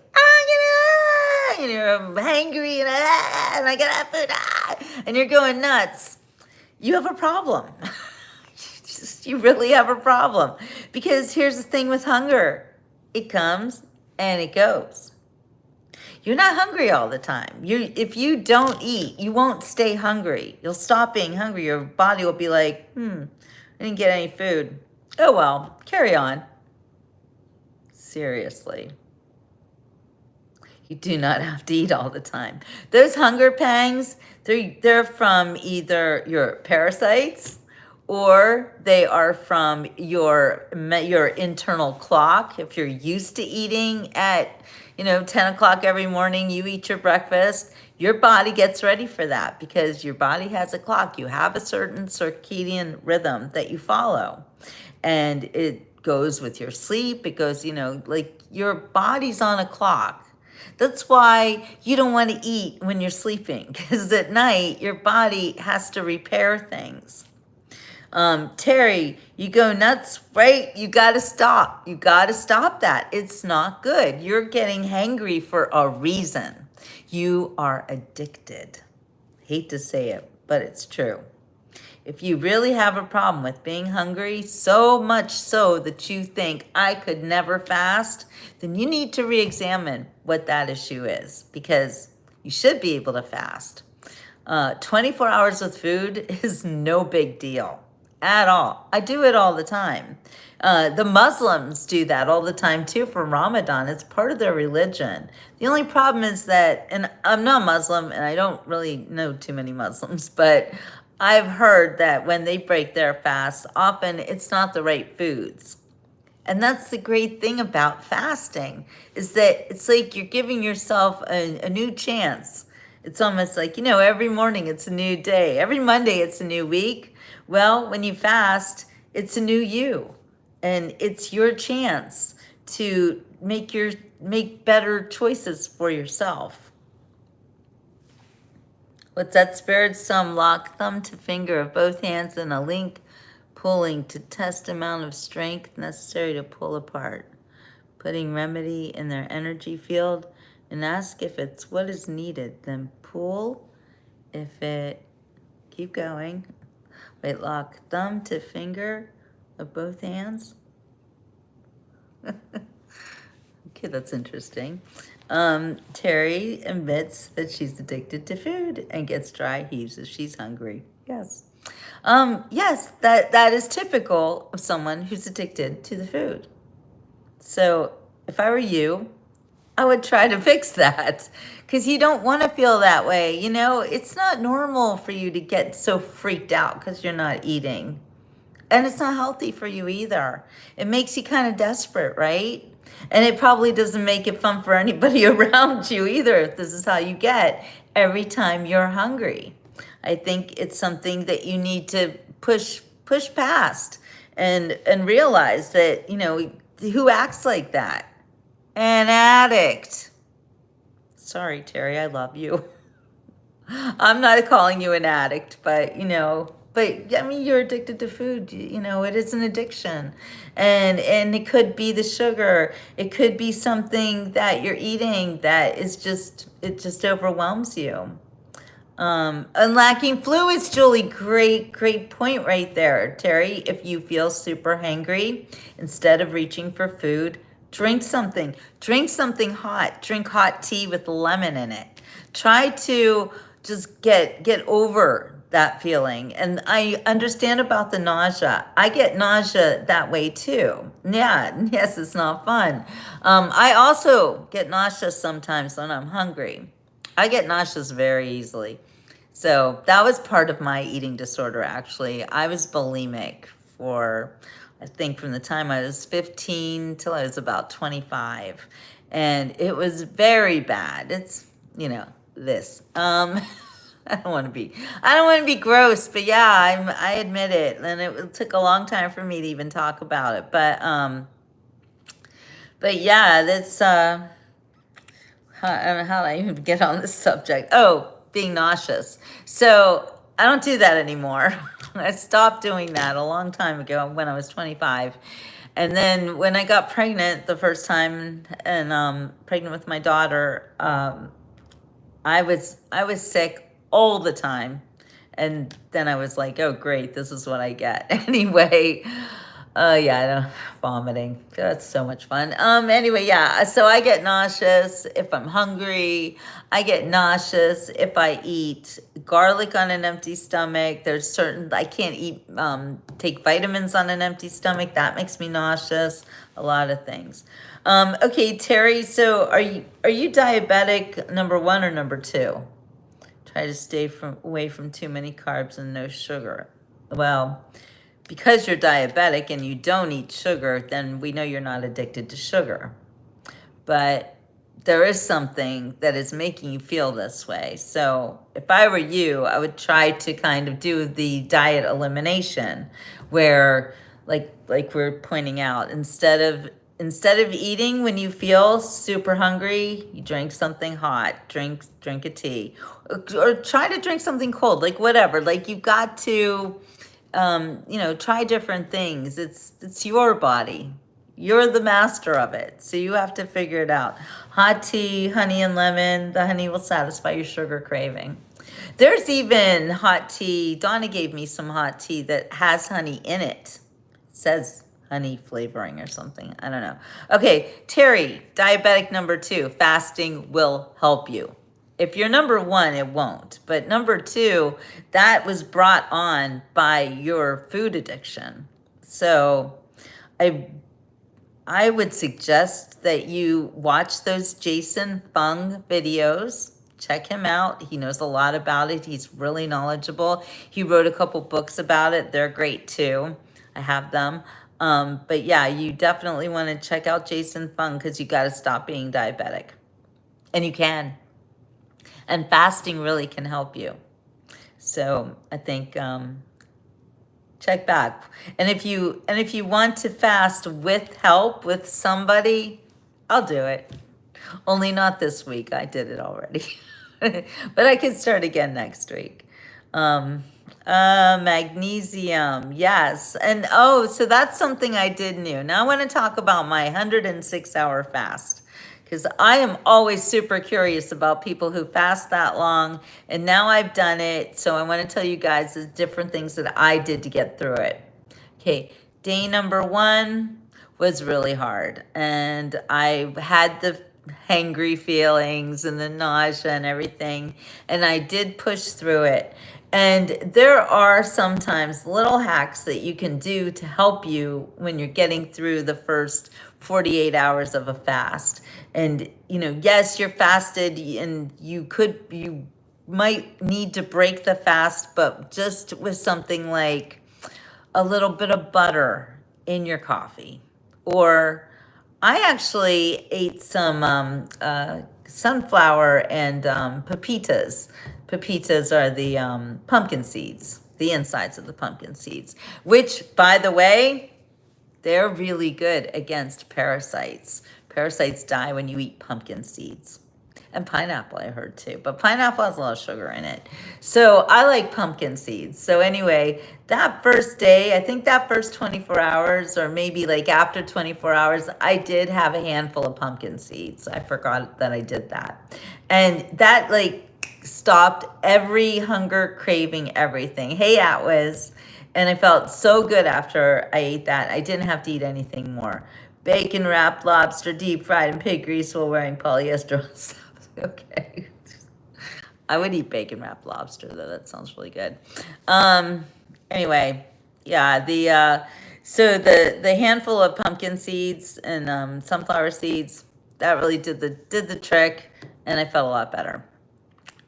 A: I'm hangry and I gotta have food, and you're going nuts, you have a problem. You really have a problem. Because here's the thing with hunger. It comes and it goes. You're not hungry all the time. If you don't eat, you won't stay hungry. You'll stop being hungry. Your body will be like, I didn't get any food. Oh well, carry on. Seriously. You do not have to eat all the time. Those hunger pangs, they're from either your parasites or they are from your internal clock. If you're used to eating at 10 o'clock every morning, you eat your breakfast, your body gets ready for that because your body has a clock. You have a certain circadian rhythm that you follow. And it goes with your sleep. It goes, like your body's on a clock. That's why you don't want to eat when you're sleeping, because at night your body has to repair things. Terry, you go nuts, right? You got to stop. You got to stop that. It's not good. You're getting hangry for a reason. You are addicted. Hate to say it, but it's true. If you really have a problem with being hungry, so much so that you think I could never fast, then you need to re-examine what that issue is, because you should be able to fast. 24 hours with food is no big deal at all. I do it all the time. The Muslims do that all the time too for Ramadan. It's part of their religion. The only problem is that, and I'm not Muslim and I don't really know too many Muslims, but I've heard that when they break their fast, often it's not the right foods. And that's the great thing about fasting, is that it's like you're giving yourself a new chance. It's almost like, every morning it's a new day. Every Monday it's a new week. Well, when you fast, it's a new you. And it's your chance to make better choices for yourself. What's that, spirit? Some lock thumb to finger of both hands in a link, pulling to test amount of strength necessary to pull apart, putting remedy in their energy field, and ask if it's what is needed. Then pull if it, keep going. Wait, lock thumb to finger of both hands. Okay, that's interesting. Terry admits that she's addicted to food and gets dry heaves if she's hungry. Yes. Yes, that is typical of someone who's addicted to the food. So if I were you, I would try to fix that, because you don't want to feel that way. It's not normal for you to get so freaked out because you're not eating. And it's not healthy for you either. It makes you kind of desperate, right? And it probably doesn't make it fun for anybody around you either, if this is how you get every time you're hungry. I think it's something that you need to push past and realize that, who acts like that? An addict. Sorry, Terry, I love you. I'm not calling you an addict, but But I mean, you're addicted to food. You know, it is an addiction, and it could be the sugar. It could be something that you're eating that is just it just overwhelms you. Unlacking fluids, Julie. Great point right there, Terry. If you feel super hangry, instead of reaching for food, drink something. Drink something hot. Drink hot tea with lemon in it. Try to just get over that feeling. And I understand about the nausea. I get nausea that way too. Yeah, yes, it's not fun. I also get nauseous sometimes when I'm hungry. I get nauseous very easily. So that was part of my eating disorder, actually. I was bulimic for, I think, from the time I was 15 till I was about 25. And it was very bad. It's, this. I don't want to be gross, but yeah, I admit it. And it took a long time for me to even talk about it. But yeah, that's, I don't know how I even get on this subject. Oh, being nauseous. So I don't do that anymore. I stopped doing that a long time ago when I was 25. And then when I got pregnant the first time and pregnant with my daughter, I was sick all the time. And then I was like, oh great, this is what I get. Anyway, yeah, I don't vomiting. That's so much fun. Anyway, yeah, so I get nauseous if I'm hungry. I get nauseous if I eat garlic on an empty stomach. There's certain I can't eat take vitamins on an empty stomach. That makes me nauseous. A lot of things. Okay, Terry, so are you diabetic number 1 or number 2? Try to stay away from too many carbs and no sugar. Well, because you're diabetic and you don't eat sugar, then we know you're not addicted to sugar. But there is something that is making you feel this way. So if I were you, I would try to kind of do the diet elimination where, like we're pointing out, instead of eating when you feel super hungry, you drink something hot, drink a tea, or try to drink something cold, like whatever. Like you've got to, try different things. It's your body. You're the master of it, so you have to figure it out. Hot tea, honey and lemon. The honey will satisfy your sugar craving. There's even hot tea. Donna gave me some hot tea that has honey in it. It says honey flavoring or something. I don't know. Okay, Terry, diabetic number 2, fasting will help you. If you're number 1, it won't. But number 2, that was brought on by your food addiction. So I would suggest that you watch those Jason Fung videos. Check him out. He knows a lot about it. He's really knowledgeable. He wrote a couple books about it. They're great too. I have them. But yeah, you definitely want to check out Jason Fung because you got to stop being diabetic. And you can. And fasting really can help you. So I think check back. And if you want to fast with help with somebody, I'll do it. Only not this week. I did it already. But I can start again next week. Magnesium, yes. And so that's something I did new. Now I want to talk about my 106-hour fast, because I am always super curious about people who fast that long, and now I've done it, so I want to tell you guys the different things that I did to get through it. Okay, day number 1 was really hard, and I had the hangry feelings and the nausea and everything, and I did push through it. And there are sometimes little hacks that you can do to help you when you're getting through the first 48 hours of a fast. And, yes, you're fasted and you might need to break the fast, but just with something like a little bit of butter in your coffee. Or I actually ate some sunflower and pepitas. Pepitas are the pumpkin seeds, the insides of the pumpkin seeds, which, by the way, they're really good against parasites. Parasites die when you eat pumpkin seeds. And pineapple, I heard too. But pineapple has a lot of sugar in it. So I like pumpkin seeds. So anyway, that first day, I think that first 24 hours, or maybe like after 24 hours, I did have a handful of pumpkin seeds. I forgot that I did that. And that like stopped every hunger, craving, everything. Hey, Atwiz. And I felt so good after I ate that. I didn't have to eat anything more. Bacon wrapped lobster, deep fried in pig grease while wearing polyester. Okay. I would eat bacon wrapped lobster though. That sounds really good. Anyway, yeah, the handful of pumpkin seeds and sunflower seeds, that really did the trick, and I felt a lot better.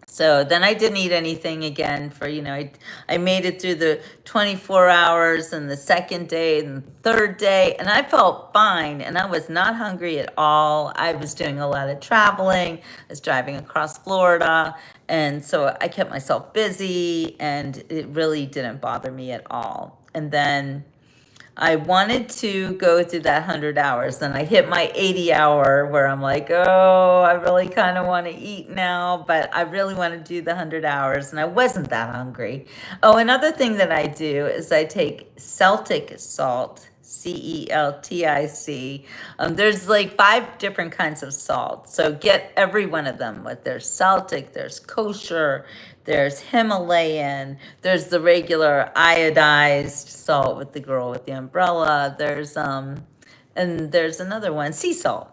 A: So then I didn't eat anything again for, I made it through the 24 hours and the second day and the third day, and I felt fine, and I was not hungry at all. I was doing a lot of traveling. I was driving across Florida, and so I kept myself busy, and it really didn't bother me at all. And then I wanted to go through that 100 hours. Then I hit my 80 hour where I'm like, oh, I really kind of want to eat now, but I really want to do the 100 hours. And I wasn't that hungry. Oh, another thing that I do is I take Celtic salt, CELTIC. There's like 5 different kinds of salt. So get every one of them. But there's Celtic, there's kosher, there's Himalayan, there's the regular iodized salt with the girl with the umbrella. And there's another one, sea salt.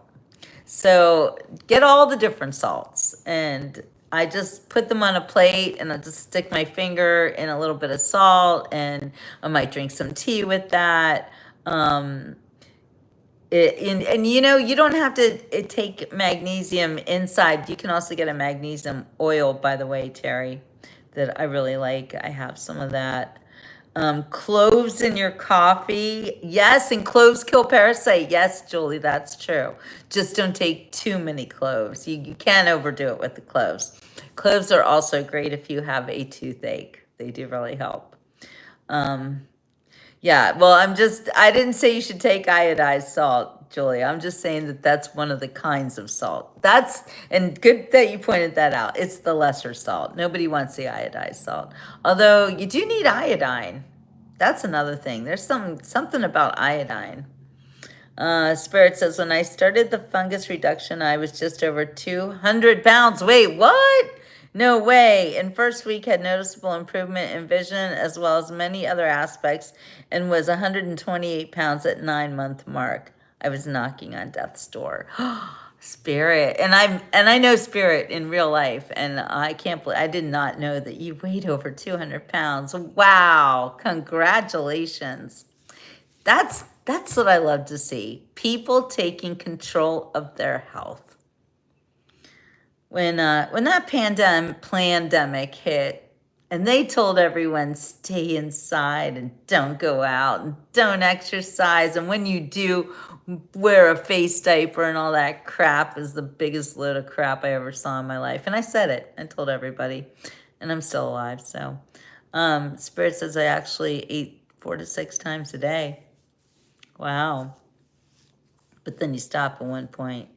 A: So get all the different salts, and I just put them on a plate, and I just stick my finger in a little bit of salt, and I might drink some tea with that. And you don't have to take magnesium inside. You can also get a magnesium oil, by the way, Terry, that I really like. I have some of that. Cloves in your coffee. Yes, and cloves kill parasite. Yes, Julie, that's true. Just don't take too many cloves. You can't overdo it with the cloves. Cloves are also great if you have a toothache. They do really help. Yeah, well, I didn't say you should take iodized salt, Julia. I'm just saying that that's one of the kinds of salt. And good that you pointed that out. It's the lesser salt. Nobody wants the iodized salt. Although you do need iodine. That's another thing. There's something about iodine. Spirit says, when I started the fungus reduction, I was just over 200 pounds. Wait, what? No way. In first week, had noticeable improvement in vision as well as many other aspects, and was 128 pounds at 9-month mark. I was knocking on death's door. Spirit, and I know Spirit in real life, and I can't believe I did not know that you weighed over 200 pounds. Wow, congratulations. That's what I love to see. People taking control of their health. When that pandemic hit, and they told everyone stay inside and don't go out and don't exercise, and when you do, wear a face diaper and all that crap, is the biggest load of crap I ever saw in my life. And I said it. I told everybody, and I'm still alive. So, Spirit says I actually ate 4 to 6 times a day. Wow. But then you stop at one point.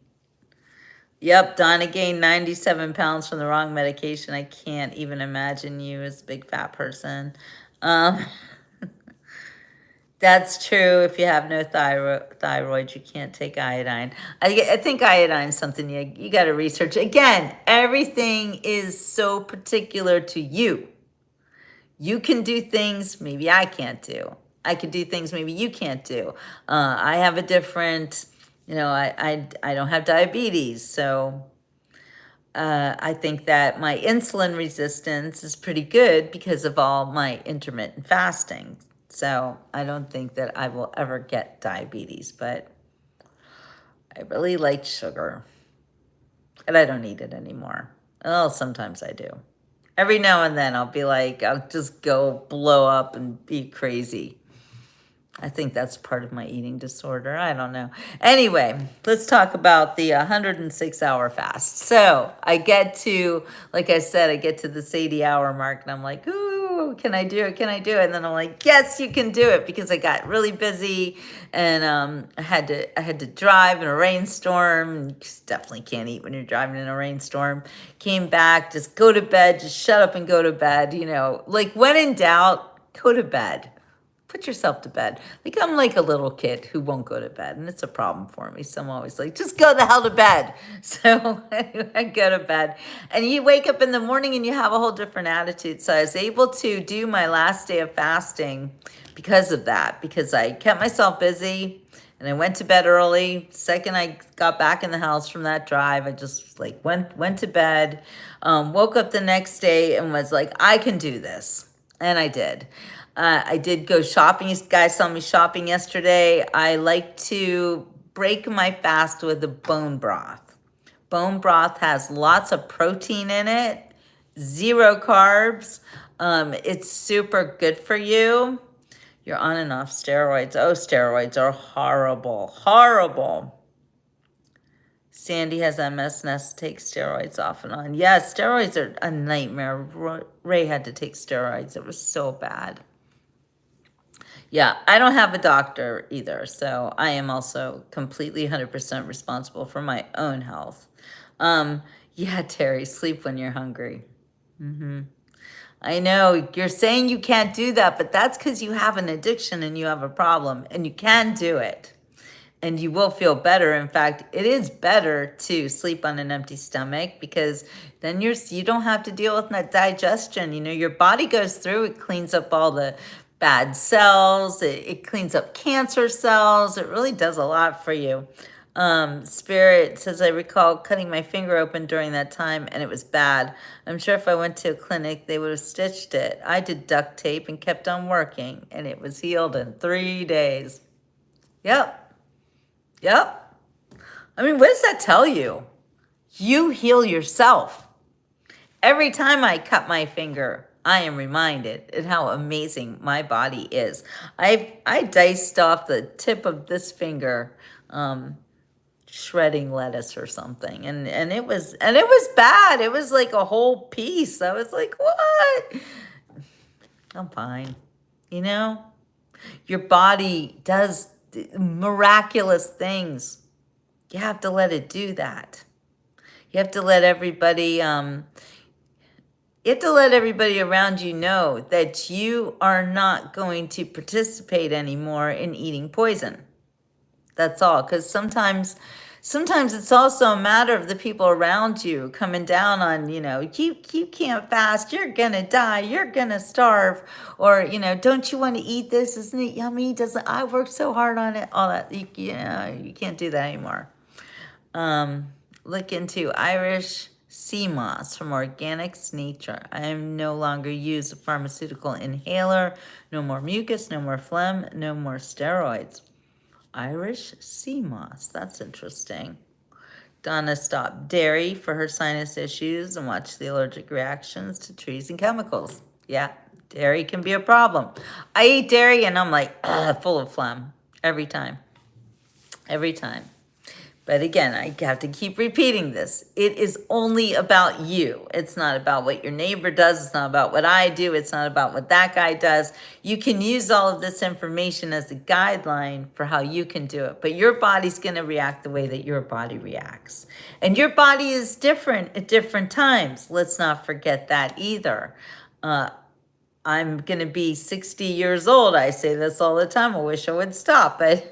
A: Yep, Donna gained 97 pounds from the wrong medication. I can't even imagine you as a big fat person. That's true. If you have no thyroid, you can't take iodine. I think iodine is something you got to research. Again, everything is so particular to you. You can do things maybe I can't do. I can do things maybe you can't do. I have a different, I don't have diabetes, so I think that my insulin resistance is pretty good because of all my intermittent fasting. So I don't think that I will ever get diabetes, but I really like sugar, and I don't eat it anymore. Oh, sometimes I do. Every now and then I'll be like, I'll just go blow up and be crazy. I think that's part of my eating disorder. I don't know. Anyway, let's talk about the 106-hour fast. So I get to, like I said, I get to this 80-hour mark, and I'm like, ooh, woo, can I do it? Can I do it? And then I'm like, yes, you can do it, because I got really busy, and I had to drive in a rainstorm. You definitely can't eat when you're driving in a rainstorm. Came back, just go to bed, just shut up and go to bed. Like, when in doubt, go to bed. Put yourself to bed. Like, I'm like a little kid who won't go to bed, and it's a problem for me. So I'm always like, just go the hell to bed. So I go to bed, and you wake up in the morning and you have a whole different attitude. So I was able to do my last day of fasting because of that, because I kept myself busy and I went to bed early. Second I got back in the house from that drive, I just like went to bed, woke up the next day and was like, I can do this. And I did. I did go shopping. You guys saw me shopping yesterday. I like to break my fast with a bone broth. Bone broth has lots of protein in it, 0 carbs. It's super good for you. You're on and off steroids. Oh, steroids are horrible, horrible. Sandy has MS and has to take steroids off and on. Yeah, steroids are a nightmare. Ray had to take steroids. It was so bad. Yeah, I don't have a doctor either, so I am also completely 100% responsible for my own health. Yeah, Terry, sleep when you're hungry. I know, you're saying you can't do that, but that's because you have an addiction and you have a problem, and you can do it. And you will feel better. In fact, it is better to sleep on an empty stomach, because then you don't have to deal with that digestion. Your body goes through, it cleans up all the bad cells, it cleans up cancer cells. It really does a lot for you. Spirit says, I recall cutting my finger open during that time, and it was bad. I'm sure if I went to a clinic, they would have stitched it. I did duct tape and kept on working, and it was healed in 3 days. Yep. Yep. I mean, what does that tell you? You heal yourself. Every time I cut my finger, I am reminded of how amazing my body is. I diced off the tip of this finger, shredding lettuce or something, and it was bad. It was like a whole piece. I was like, what? I'm fine. Your body does miraculous things. You have to let it do that. You have to let everybody around you know that you are not going to participate anymore in eating poison. That's all. Because sometimes it's also a matter of the people around you coming down on, you can't fast, you're gonna die, you're gonna starve, or, don't you want to eat this? Isn't it yummy? I worked so hard on it, all that. You can't do that anymore. Look into Irish sea moss from Organics Nature. I am no longer use a pharmaceutical inhaler. No more mucus, no more phlegm, no more steroids. Irish sea moss. That's interesting. Donna stopped dairy for her sinus issues and watched the allergic reactions to trees and chemicals. Yeah, dairy can be a problem. I eat dairy and I'm like, full of phlegm every time. Every time. But again, I have to keep repeating this. It is only about you. It's not about what your neighbor does. It's not about what I do. It's not about what that guy does. You can use all of this information as a guideline for how you can do it. But your body's going to react the way that your body reacts. And your body is different at different times. Let's not forget that either. I'm going to be 60 years old. I say this all the time. I wish I would stop, but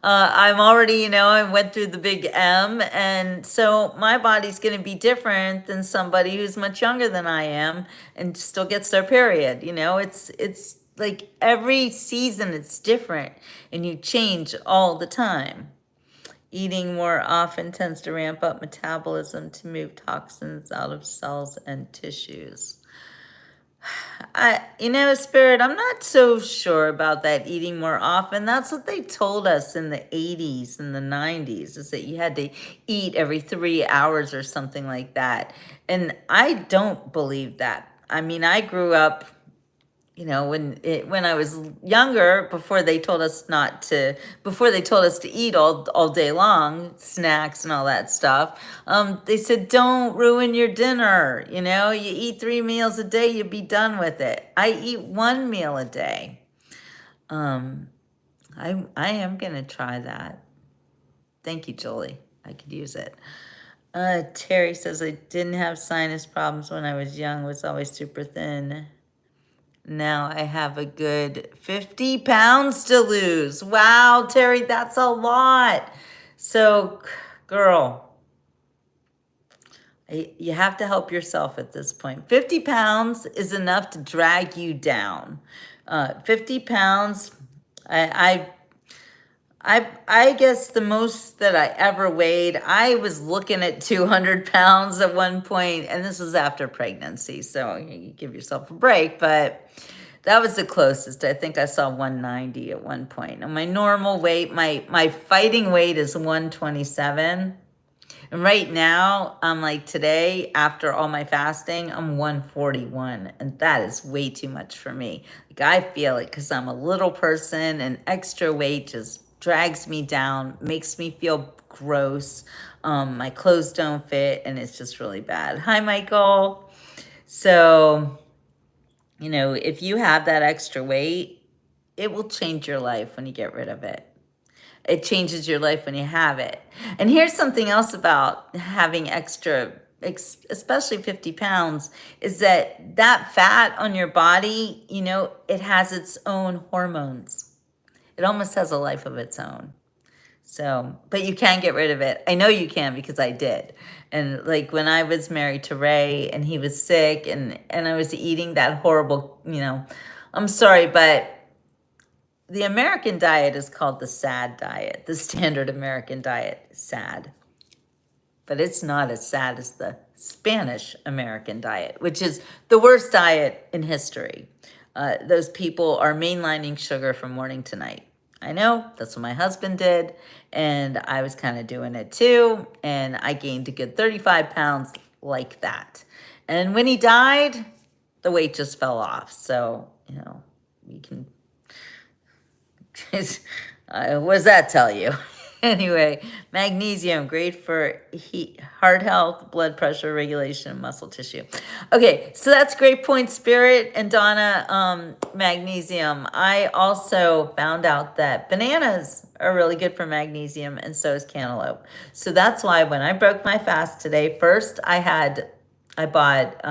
A: I'm already, I went through the big M, and so my body's going to be different than somebody who's much younger than I am and still gets their period. It's like every season it's different, and you change all the time. Eating more often tends to ramp up metabolism to move toxins out of cells and tissues. Spirit, I'm not so sure about that eating more often. That's what they told us in the 80s and the 90s, is that you had to eat every 3 hours or something like that. And I don't believe that. I mean, I grew up when I was younger, before they told us to eat all day long, snacks and all that stuff, they said, don't ruin your dinner. You eat 3 meals a day, you'll be done with it. I eat 1 meal a day. Um, I am gonna try that. Thank you, Julie. I could use it. Terry says, I didn't have sinus problems when I was young, was always super thin. Now I have a good 50 pounds to lose. Wow, Terry, that's a lot. So, girl, you have to help yourself at this point. 50 pounds is enough to drag you down. 50 pounds, I I guess the most that I ever weighed, I was looking at 200 pounds at one point, and this was after pregnancy, so you give yourself a break, but that was the closest. I think I saw 190 at one point. And my normal weight, my fighting weight is 127. And right now, I'm like today, after all my fasting, I'm 141. And that is way too much for me. Like I feel it because I'm a little person and extra weight just drags me down, makes me feel gross. My clothes don't fit and it's just really bad. Hi, Michael. So, if you have that extra weight, it will change your life when you get rid of it. It changes your life when you have it. And here's something else about having extra, especially 50 pounds, is that fat on your body, it has its own hormones. It almost has a life of its own. So, but you can get rid of it. I know you can because I did. And like when I was married to Ray and he was sick and I was eating that horrible, I'm sorry, but the American diet is called the SAD diet, the standard American diet, SAD. But it's not as sad as the Spanish American diet, which is the worst diet in history. Those people are mainlining sugar from morning to night. I know, that's what my husband did, and I was kind of doing it too, and I gained a good 35 pounds like that. And when he died, the weight just fell off. So, you can what does that tell you? Anyway, magnesium, great for heart health, blood pressure regulation, muscle tissue. Okay, so that's great point, Spirit and Donna. Magnesium. I also found out that bananas are really good for magnesium, and so is cantaloupe. So that's why when I broke my fast today, first I bought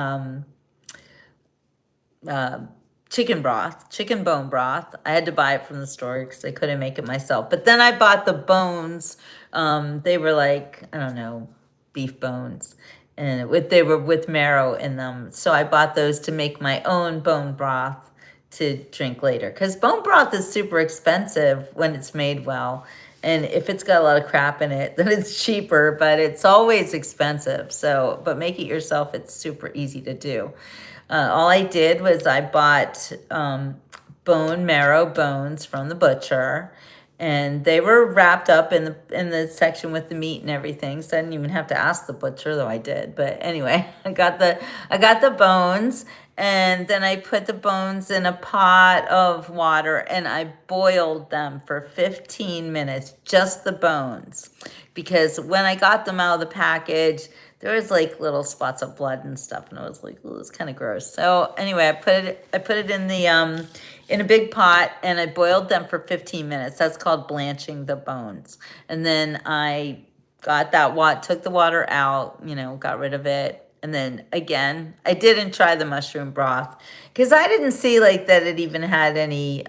A: chicken bone broth. I had to buy it from the store because I couldn't make it myself. But then I bought the bones. They were like, I don't know, beef bones. And they were with marrow in them. So I bought those to make my own bone broth to drink later. Because bone broth is super expensive when it's made well. And if it's got a lot of crap in it, then it's cheaper, but it's always expensive. So, but make it yourself, it's super easy to do. All I did was I bought bone marrow bones from the butcher, and they were wrapped up in the section with the meat and everything. So I didn't even have to ask the butcher, though I did. But anyway, I got the bones, and then I put the bones in a pot of water, and I boiled them for 15 minutes, just the bones, because when I got them out of the package, there was like little spots of blood and stuff, and I was like, ooh, it's kind of gross. So anyway, I put it in the in a big pot, and I boiled them for 15 minutes. That's called blanching the bones. And then I got took the water out, got rid of it. And then again, I didn't try the mushroom broth because I didn't see like that it even had any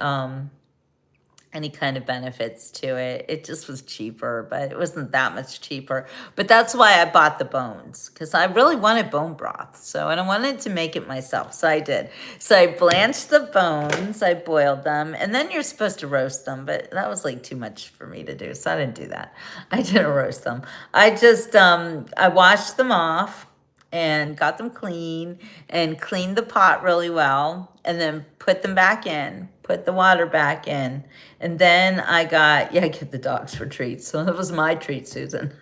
A: kind of benefits to it. It just was cheaper, but it wasn't that much cheaper. But that's why I bought the bones, because I really wanted bone broth. So, and I wanted to make it myself. So I did. So I blanched the bones, I boiled them, and then you're supposed to roast them, but that was like too much for me to do. So I didn't do that. I didn't roast them. I just, I washed them off and got them clean and cleaned the pot really well, and then put them back in, put the water back in. And then I get the dogs for treats. So that was my treat, Susan.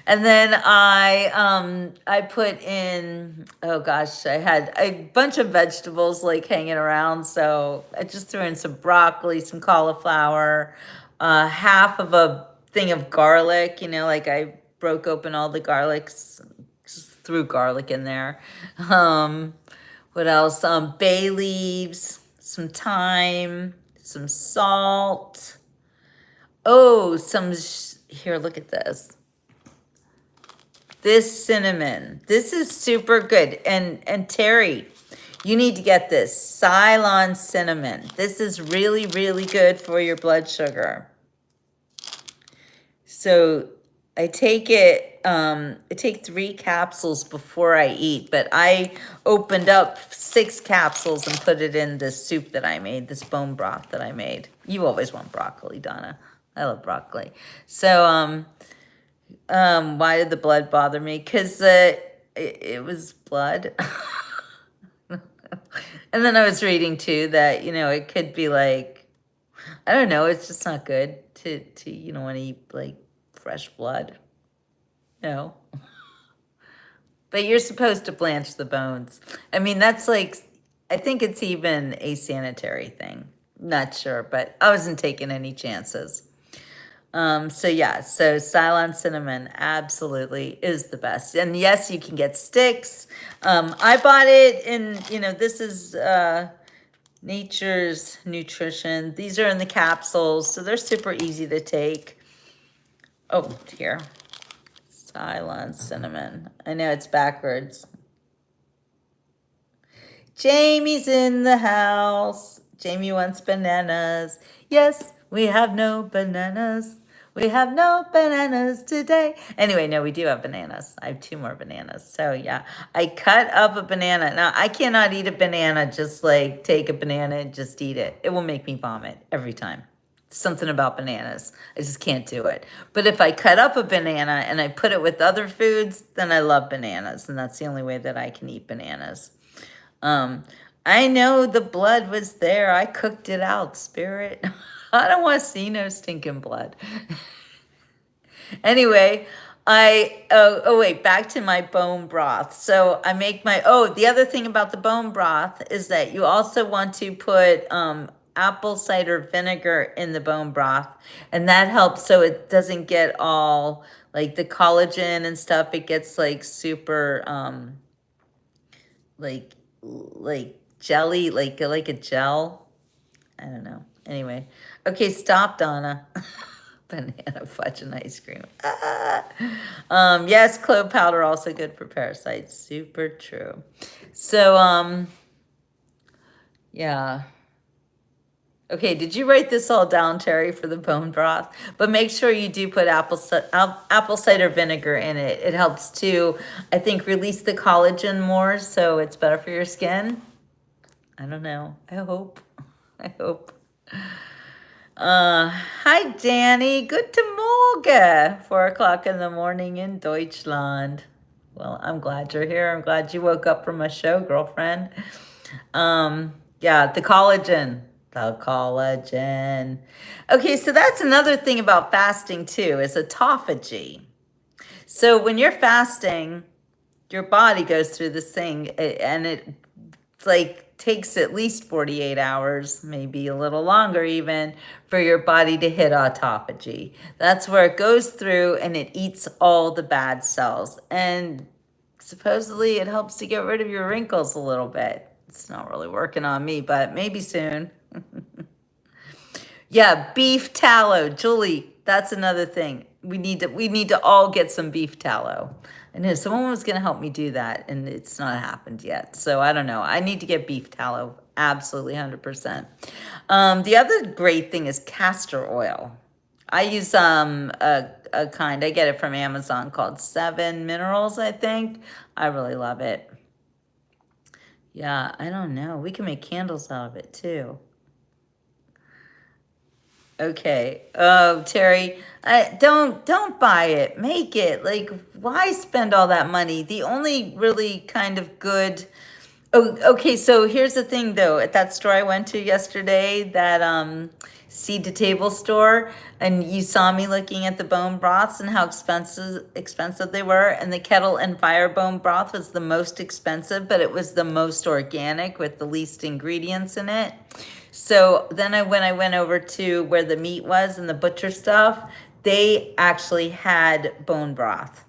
A: And then I put in, oh gosh, I had a bunch of vegetables like hanging around. So I just threw in some broccoli, some cauliflower, half of a thing of garlic, like I broke open all the garlics, just threw garlic in there. Um, what else? Bay leaves, some thyme, some salt. Oh, here, look at this. This cinnamon. This is super good. And Terry, you need to get this Ceylon cinnamon. This is really, really good for your blood sugar. So I take it, I take 3 capsules before I eat, but I opened up 6 capsules and put it in this soup that I made, this bone broth that I made. You always want broccoli, Donna. I love broccoli. So, why did the blood bother me? Because it was blood. And then I was reading too that, it could be like, I don't know, it's just not good to want to eat like fresh blood. No. But you're supposed to blanch the bones. I mean, that's like, I think it's even a sanitary thing. Not sure, but I wasn't taking any chances. So yeah, so Ceylon cinnamon absolutely is the best. And yes, you can get sticks. I bought it in, this is Nature's Nutrition. These are in the capsules, so they're super easy to take. Oh, here. Ceylon cinnamon. I know it's backwards. Jamie's in the house. Jamie wants bananas. Yes, we have no bananas. We have no bananas today. Anyway, no, we do have bananas. I have 2 more bananas. So yeah, I cut up a banana. Now, I cannot eat a banana, just like take a banana and just eat it. It will make me vomit every time. Something about bananas. I just can't do it. But if I cut up a banana and I put it with other foods, then I love bananas. And that's the only way that I can eat bananas. I know the blood was there. I cooked it out, spirit. I don't want to see no stinking blood. Anyway, wait, back to my bone broth. So I make the other thing about the bone broth is that you also want to put apple cider vinegar in the bone broth, and that helps so it doesn't get all like the collagen and stuff. It gets like super like jelly, like a gel. I don't know. Anyway, okay, stop, Donna. Banana fudge and ice cream. Yes, clove powder also good for parasites. Super true. So, yeah. Okay, did you write this all down, Terry, for the bone broth? But make sure you do put apple cider vinegar in it. It helps to, I think, release the collagen more, so it's better for your skin. I don't know. I hope. I hope. Hi, Danny. Guten Morgen. 4:00 in the morning in Deutschland. Well, I'm glad you're here. I'm glad you woke up from a show, girlfriend. Yeah, the collagen. The collagen. Okay, so that's another thing about fasting too, is autophagy. So when you're fasting, your body goes through this thing and it's like takes at least 48 hours, maybe a little longer even, for your body to hit autophagy. That's where it goes through and it eats all the bad cells. And supposedly it helps to get rid of your wrinkles a little bit. It's not really working on me, but maybe soon. Yeah, beef tallow. Julie, that's another thing. We need to all get some beef tallow. I know someone was going to help me do that, and it's not happened yet. So I don't know. I need to get beef tallow. Absolutely, 100%. The other great thing is castor oil. I use a kind. I get it from Amazon called 7 Minerals, I think. I really love it. Yeah, I don't know. We can make candles out of it too. Okay. Oh, Terry, don't buy it. Make it. Like, why spend all that money? The only really kind of good Oh, okay. So here's the thing, though. At that store I went to yesterday, that seed to table store, and you saw me looking at the bone broths and how expensive they were. And the kettle and fire bone broth was the most expensive, but it was the most organic with the least ingredients in it. So then when I went over to where the meat was and the butcher stuff, they actually had bone broth,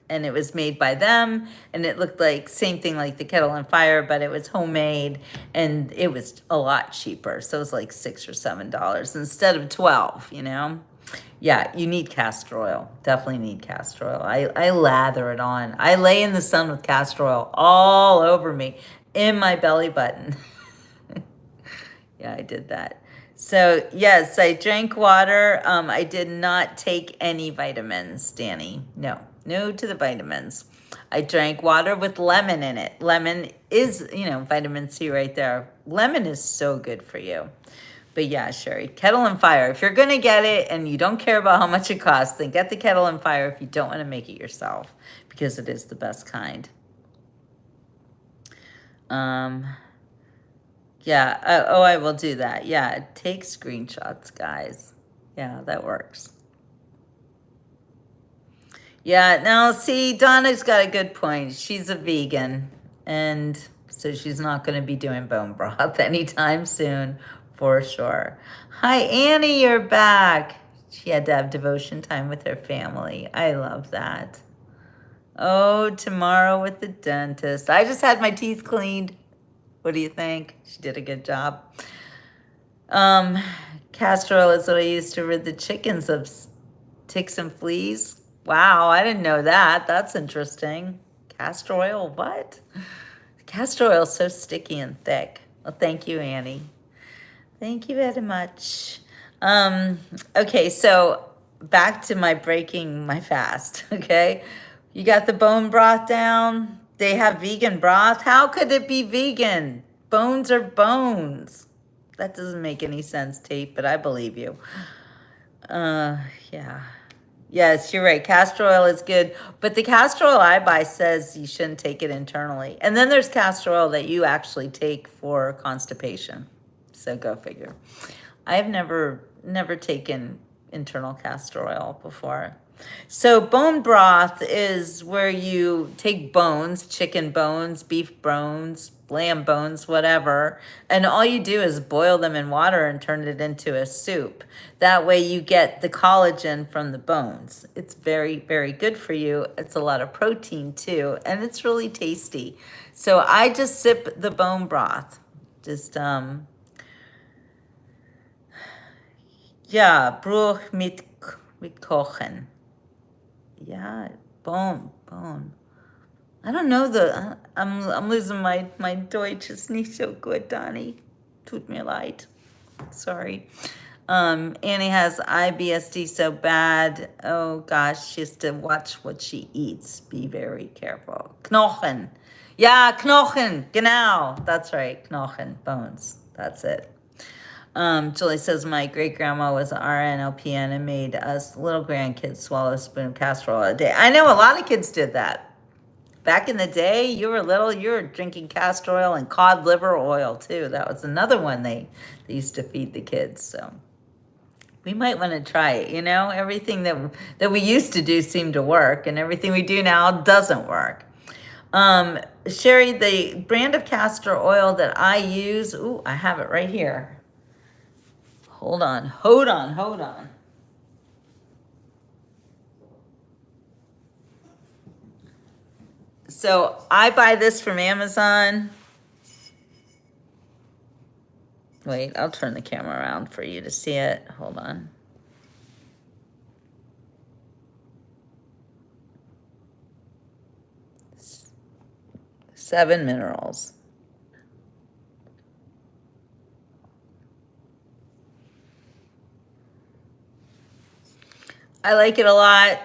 A: and it was made by them, and it looked like same thing like the kettle and fire, but it was homemade, and it was a lot cheaper. So it was like $6 or $7 instead of 12, you know? Yeah, you need castor oil. Definitely need castor oil. I lather it on. I lay in the sun with castor oil all over me, in my belly button. Yeah, I did that. So yes, I drank water. I did not take any vitamins, Danny. No, no to the vitamins. I drank water with lemon in it. Lemon is, vitamin C right there. Lemon is so good for you. But yeah, Sherry, kettle and fire. If you're gonna get it and you don't care about how much it costs, then get the kettle and fire if you don't want to make it yourself, because it is the best kind. Um, Yeah, I will do that. Yeah, take screenshots, guys. Yeah, that works. Yeah, now see, Donna's got a good point. She's a vegan, and so she's not going to be doing bone broth anytime soon, for sure. Hi, Annie, you're back. She had to have devotion time with her family. I love that. Oh, tomorrow with the dentist. I just had my teeth cleaned. What do you think? She did a good job. Um, Castor oil is what I use to rid the chickens of ticks and fleas. Wow, I didn't know that. That's interesting. Castor oil, what? Castor oil is so sticky and thick. Well, thank you, Annie. Thank you very much. Okay, so back to my breaking my fast, okay? You got the bone broth down. They have vegan broth. How could it be vegan? Bones are bones. That doesn't make any sense, Tate, but I believe you. Yeah. Yes, you're right. Castor oil is good, but the castor oil I buy says you shouldn't take it internally. And then there's castor oil that you actually take for constipation. So go figure. I've never taken internal castor oil before. So bone broth is where you take bones, chicken bones, beef bones, lamb bones, whatever, and all you do is boil them in water and turn it into a soup. That way you get the collagen from the bones. It's very, very good for you. It's a lot of protein too, and it's really tasty. So I just sip the bone broth. Just ja, Bruch mit Kochen. Yeah, bone. I don't know I'm losing my Deutsch. It's nicht so good, Donnie. Tut mir leid. Sorry. Annie has IBSD so bad. Oh gosh, she has to watch what she eats. Be very careful. Knochen. Yeah, Knochen. Genau. That's right. Knochen. Bones. That's it. Julie says, my great grandma was an RN, LPN, and made us little grandkids swallow a spoon of castor oil a day. I know a lot of kids did that. Back in the day, you were little, you were drinking castor oil and cod liver oil too. That was another one they used to feed the kids. So we might want to try it. Everything that we used to do seemed to work, and everything we do now doesn't work. Sherry, the brand of castor oil that I use, ooh, I have it right here. Hold on. So I buy this from Amazon. Wait, I'll turn the camera around for you to see it. Hold on. Seven minerals. I like it a lot.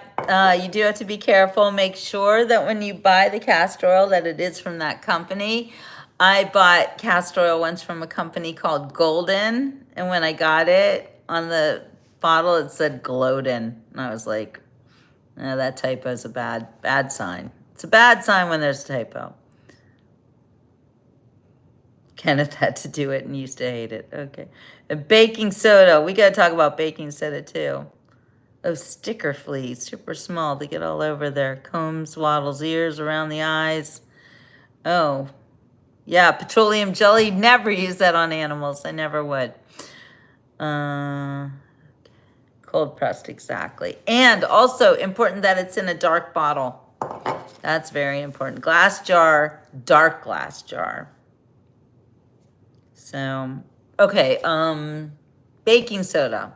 A: You do have to be careful. Make sure that when you buy the castor oil that it is from that company. I bought castor oil once from a company called Golden, and when I got it, on the bottle it said Gloden, and I was like, that typo is a bad sign. It's a bad sign when there's a typo. Kenneth had to do it and used to hate it. Okay. And baking soda. We got to talk about baking soda too. Those sticker fleas, super small. They get all over their combs, waddles, ears, around the eyes. Oh, yeah, petroleum jelly. Never use that on animals. I never would. Cold pressed, exactly. And also important that it's in a dark bottle. That's very important. Glass jar, dark glass jar. So, okay, baking soda.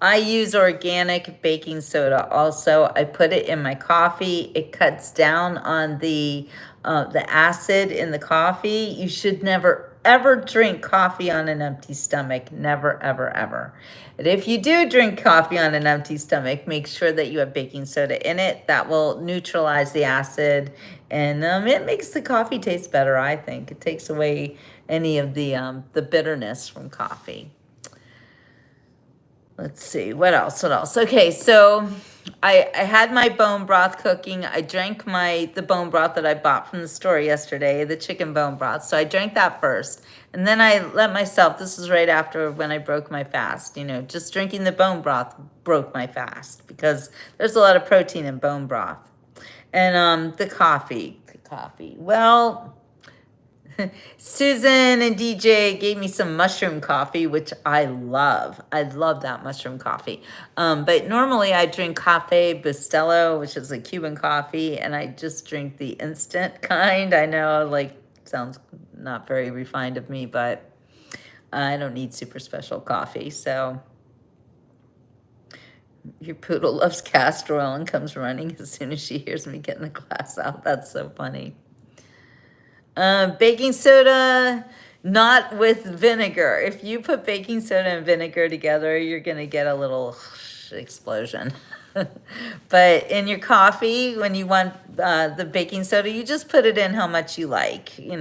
A: I use organic baking soda also. I put it in my coffee. It cuts down on the acid in the coffee. You should never ever drink coffee on an empty stomach. Never, ever, ever. And if you do drink coffee on an empty stomach, make sure that you have baking soda in it. That will neutralize the acid, and it makes the coffee taste better, I think. It takes away any of the bitterness from coffee. Let's see, what else? Okay, so I had my bone broth cooking. I drank the bone broth that I bought from the store yesterday, the chicken bone broth. So I drank that first. And then I let myself, this is right after when I broke my fast, just drinking the bone broth broke my fast because there's a lot of protein in bone broth. And the coffee. Well, Susan and DJ gave me some mushroom coffee, which I love. I love that mushroom coffee. But normally I drink Cafe Bustelo, which is a Cuban coffee, and I just drink the instant kind. I know, sounds not very refined of me, but I don't need super special coffee. So your poodle loves castor oil and comes running as soon as she hears me getting the glass out. That's so funny. Baking soda, not with vinegar. If you put baking soda and vinegar together, you're going to get a little explosion. But in your coffee, when you want the baking soda, you just put it in how much you like. You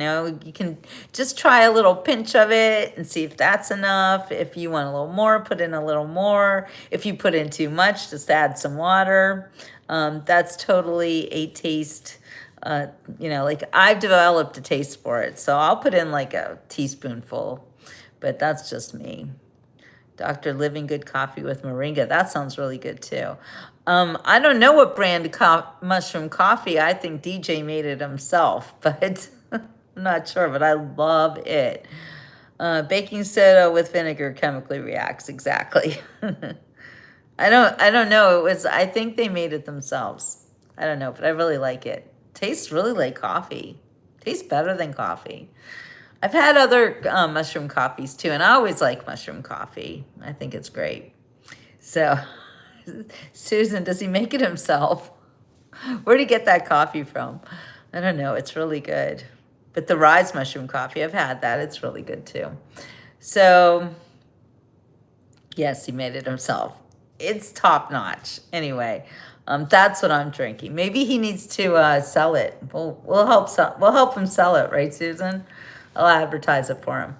A: can just try a little pinch of it and see if that's enough. If you want a little more, put in a little more. If you put in too much, just add some water. That's totally a taste. I've developed a taste for it, so I'll put in a teaspoonful, but that's just me. Dr. Living Good Coffee with Moringa. That sounds really good too. I don't know what brand mushroom coffee. I think DJ made it himself, but I'm not sure, but I love it. Baking soda with vinegar chemically reacts. Exactly. I don't know. I think they made it themselves. I don't know, but I really like it. Tastes really like coffee. Tastes better than coffee. I've had other mushroom coffees too, and I always like mushroom coffee. I think it's great. So, Susan, does he make it himself? Where'd he get that coffee from? I don't know. It's really good. But the Rise mushroom coffee, I've had that. It's really good too. So, yes, he made it himself. It's top notch. Anyway. That's what I'm drinking. Maybe he needs to sell it. We'll help him sell it, right, Susan? I'll advertise it for him.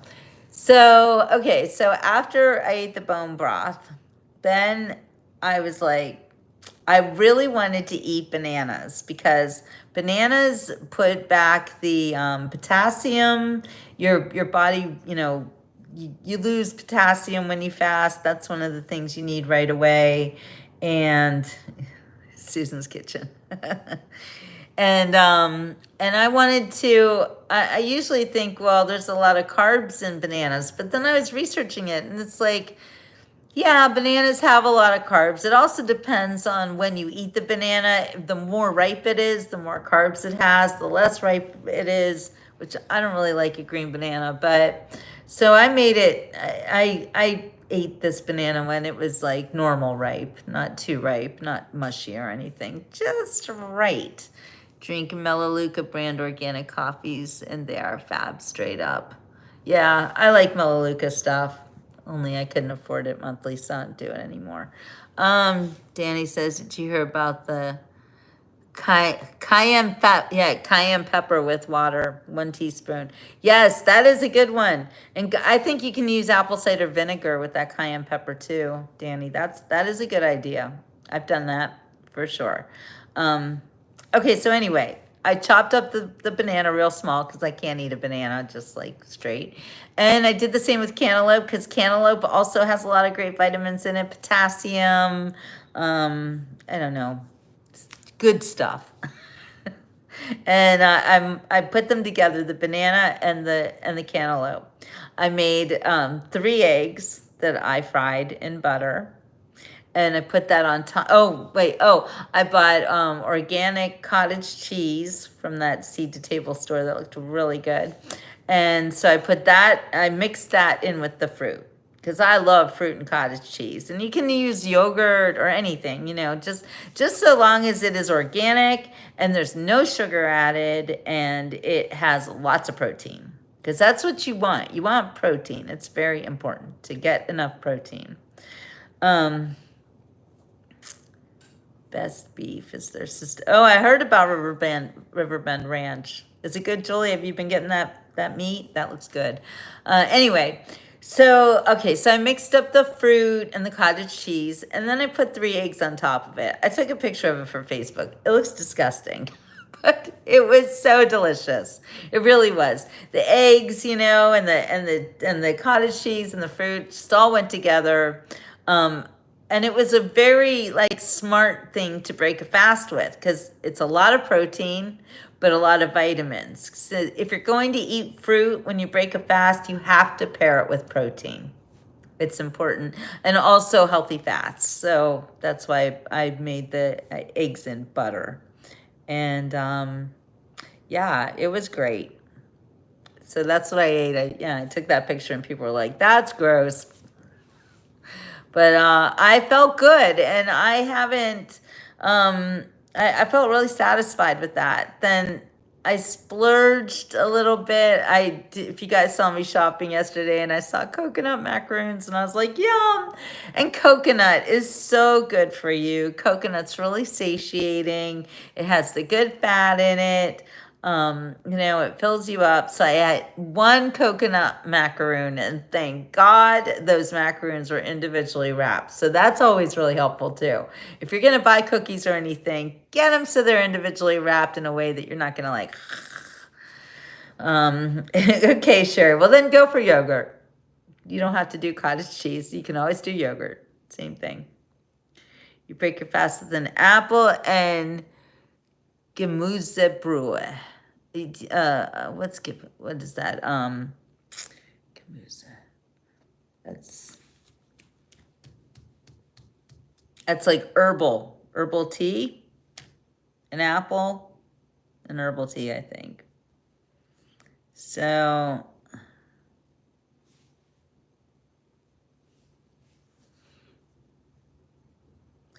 A: So, okay, so after I ate the bone broth, then I was like, I really wanted to eat bananas because bananas put back the potassium. Your body, you lose potassium when you fast. That's one of the things you need right away. And Susan's kitchen. And I wanted to, I usually think, well, there's a lot of carbs in bananas, but then I was researching it and it's like, yeah, bananas have a lot of carbs. It also depends on when you eat the banana. The more ripe it is, the more carbs it has, the less ripe it is, which I don't really like a green banana, but so I made it, I ate this banana when it was normal ripe, not too ripe, not mushy or anything, just right. Drink Melaleuca brand organic coffees, and they are fab straight up. Yeah, I like Melaleuca stuff, only I couldn't afford it monthly, so I don't do it anymore. Danny says, did you hear about the cayenne pepper with water, 1 teaspoon. Yes, that is a good one. And I think you can use apple cider vinegar with that cayenne pepper too, Danny. That is a good idea. I've done that for sure. Okay, so anyway, I chopped up the banana real small because I can't eat a banana just like straight. And I did the same with cantaloupe because cantaloupe also has a lot of great vitamins in it, potassium, I don't know, good stuff. And I put them together, the banana and the cantaloupe. I made 3 eggs that I fried in butter, and I put that on top. Oh, wait. Oh, I bought organic cottage cheese from that seed to table store that looked really good. And so I put that, I mixed that in with the fruit because I love fruit and cottage cheese. And you can use yogurt or anything, just so long as it is organic and there's no sugar added and it has lots of protein. Because that's what you want. You want protein. It's very important to get enough protein. Best beef is their sister. Oh, I heard about Riverbend Ranch. Is it good, Julie? Have you been getting that meat? That looks good. Anyway, so I mixed up the fruit and the cottage cheese, and then I put 3 eggs on top of it. I took a picture of it for Facebook. It looks disgusting, but it was so delicious. It really was. The eggs, and the cottage cheese and the fruit just all went together. And it was a very smart thing to break a fast with because it's a lot of protein, but a lot of vitamins. So if you're going to eat fruit when you break a fast, you have to pair it with protein. It's important. And also healthy fats. So that's why I made the eggs in butter. And yeah, it was great. So that's what I ate. I took that picture and people were like, that's gross. But I felt good, and I haven't, I felt really satisfied with that. Then I splurged a little bit. If you guys saw me shopping yesterday, and I saw coconut macaroons, and I was like, yum. And coconut is so good for you. Coconut's really satiating. It has the good fat in it. It fills you up. So I had 1 coconut macaroon, and thank God those macaroons were individually wrapped. So that's always really helpful too. If you're going to buy cookies or anything, get them so they're individually wrapped in a way that you're not going to okay, sure. Well, then go for yogurt. You don't have to do cottage cheese. You can always do yogurt. Same thing. You break your fast with an apple and Gemüsebrühe. What is that? Gemüse. That's like herbal tea, an apple, and herbal tea, I think. So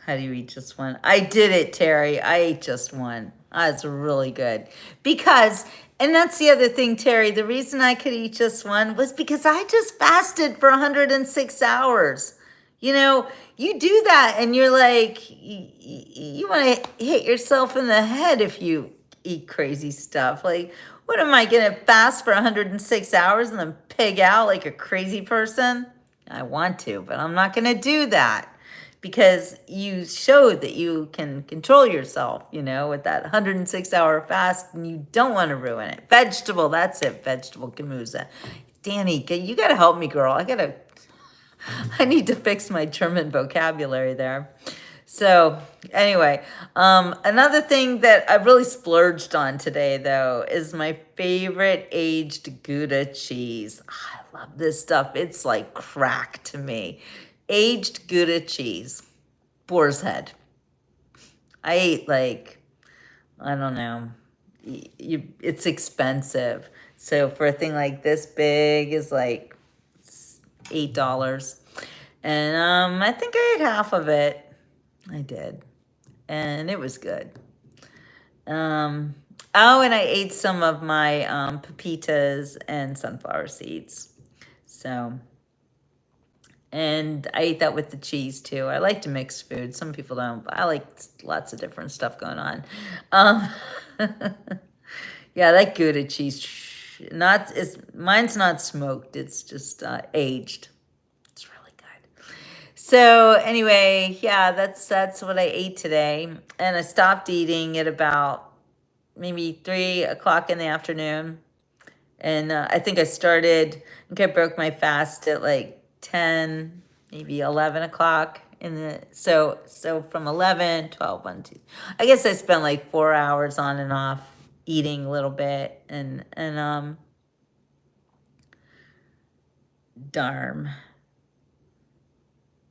A: how do you eat just one? I did it, Terry. I ate just one. That's really good. And that's the other thing, Terry, the reason I could eat just one was because I just fasted for 106 hours. You do that and you're like, you want to hit yourself in the head if you eat crazy stuff. Like, what am I going to fast for 106 hours and then pig out like a crazy person? I want to, but I'm not going to do that. Because you showed that you can control yourself, with that 106-hour fast, and you don't want to ruin it. Vegetable, that's it, vegetable Gemüse. Danny, you got to help me, girl. I need to fix my German vocabulary there. So anyway, another thing that I really splurged on today, though, is my favorite aged Gouda cheese. I love this stuff. It's like crack to me. Aged Gouda cheese, boar's head. I ate I don't know, it's expensive. So for a thing like this big is like $8. And I think I ate half of it. I did. And it was good. And I ate some of my pepitas and sunflower seeds. So... And I ate that with the cheese too. I like to mix food. Some people don't, but I like lots of different stuff going on. Yeah, that Gouda cheese. Mine's not smoked. It's just aged. It's really good. So anyway, yeah, that's what I ate today, and I stopped eating at about maybe 3 o'clock in the afternoon. And I think I broke my fast at like 10, maybe 11 o'clock so from 11, 12, 1, 2. I guess I spent like 4 hours on and off eating a little bit and darm.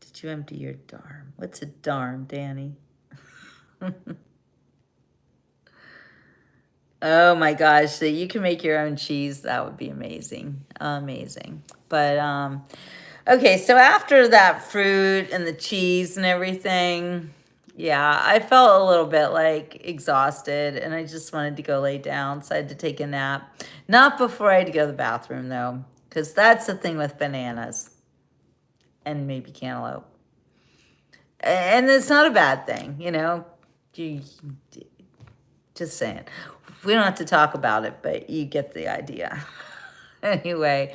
A: Did you empty your darm? What's a darm, Danny? Oh my gosh, so you can make your own cheese. That would be amazing. Amazing. But okay, so after that fruit and the cheese and everything, yeah, I felt a little bit like exhausted and I just wanted to go lay down. So I had to take a nap. Not before I had to go to the bathroom though, because that's the thing with bananas and maybe cantaloupe. And it's not a bad thing, you know. You, just saying. We don't have to talk about it, but you get the idea. Anyway,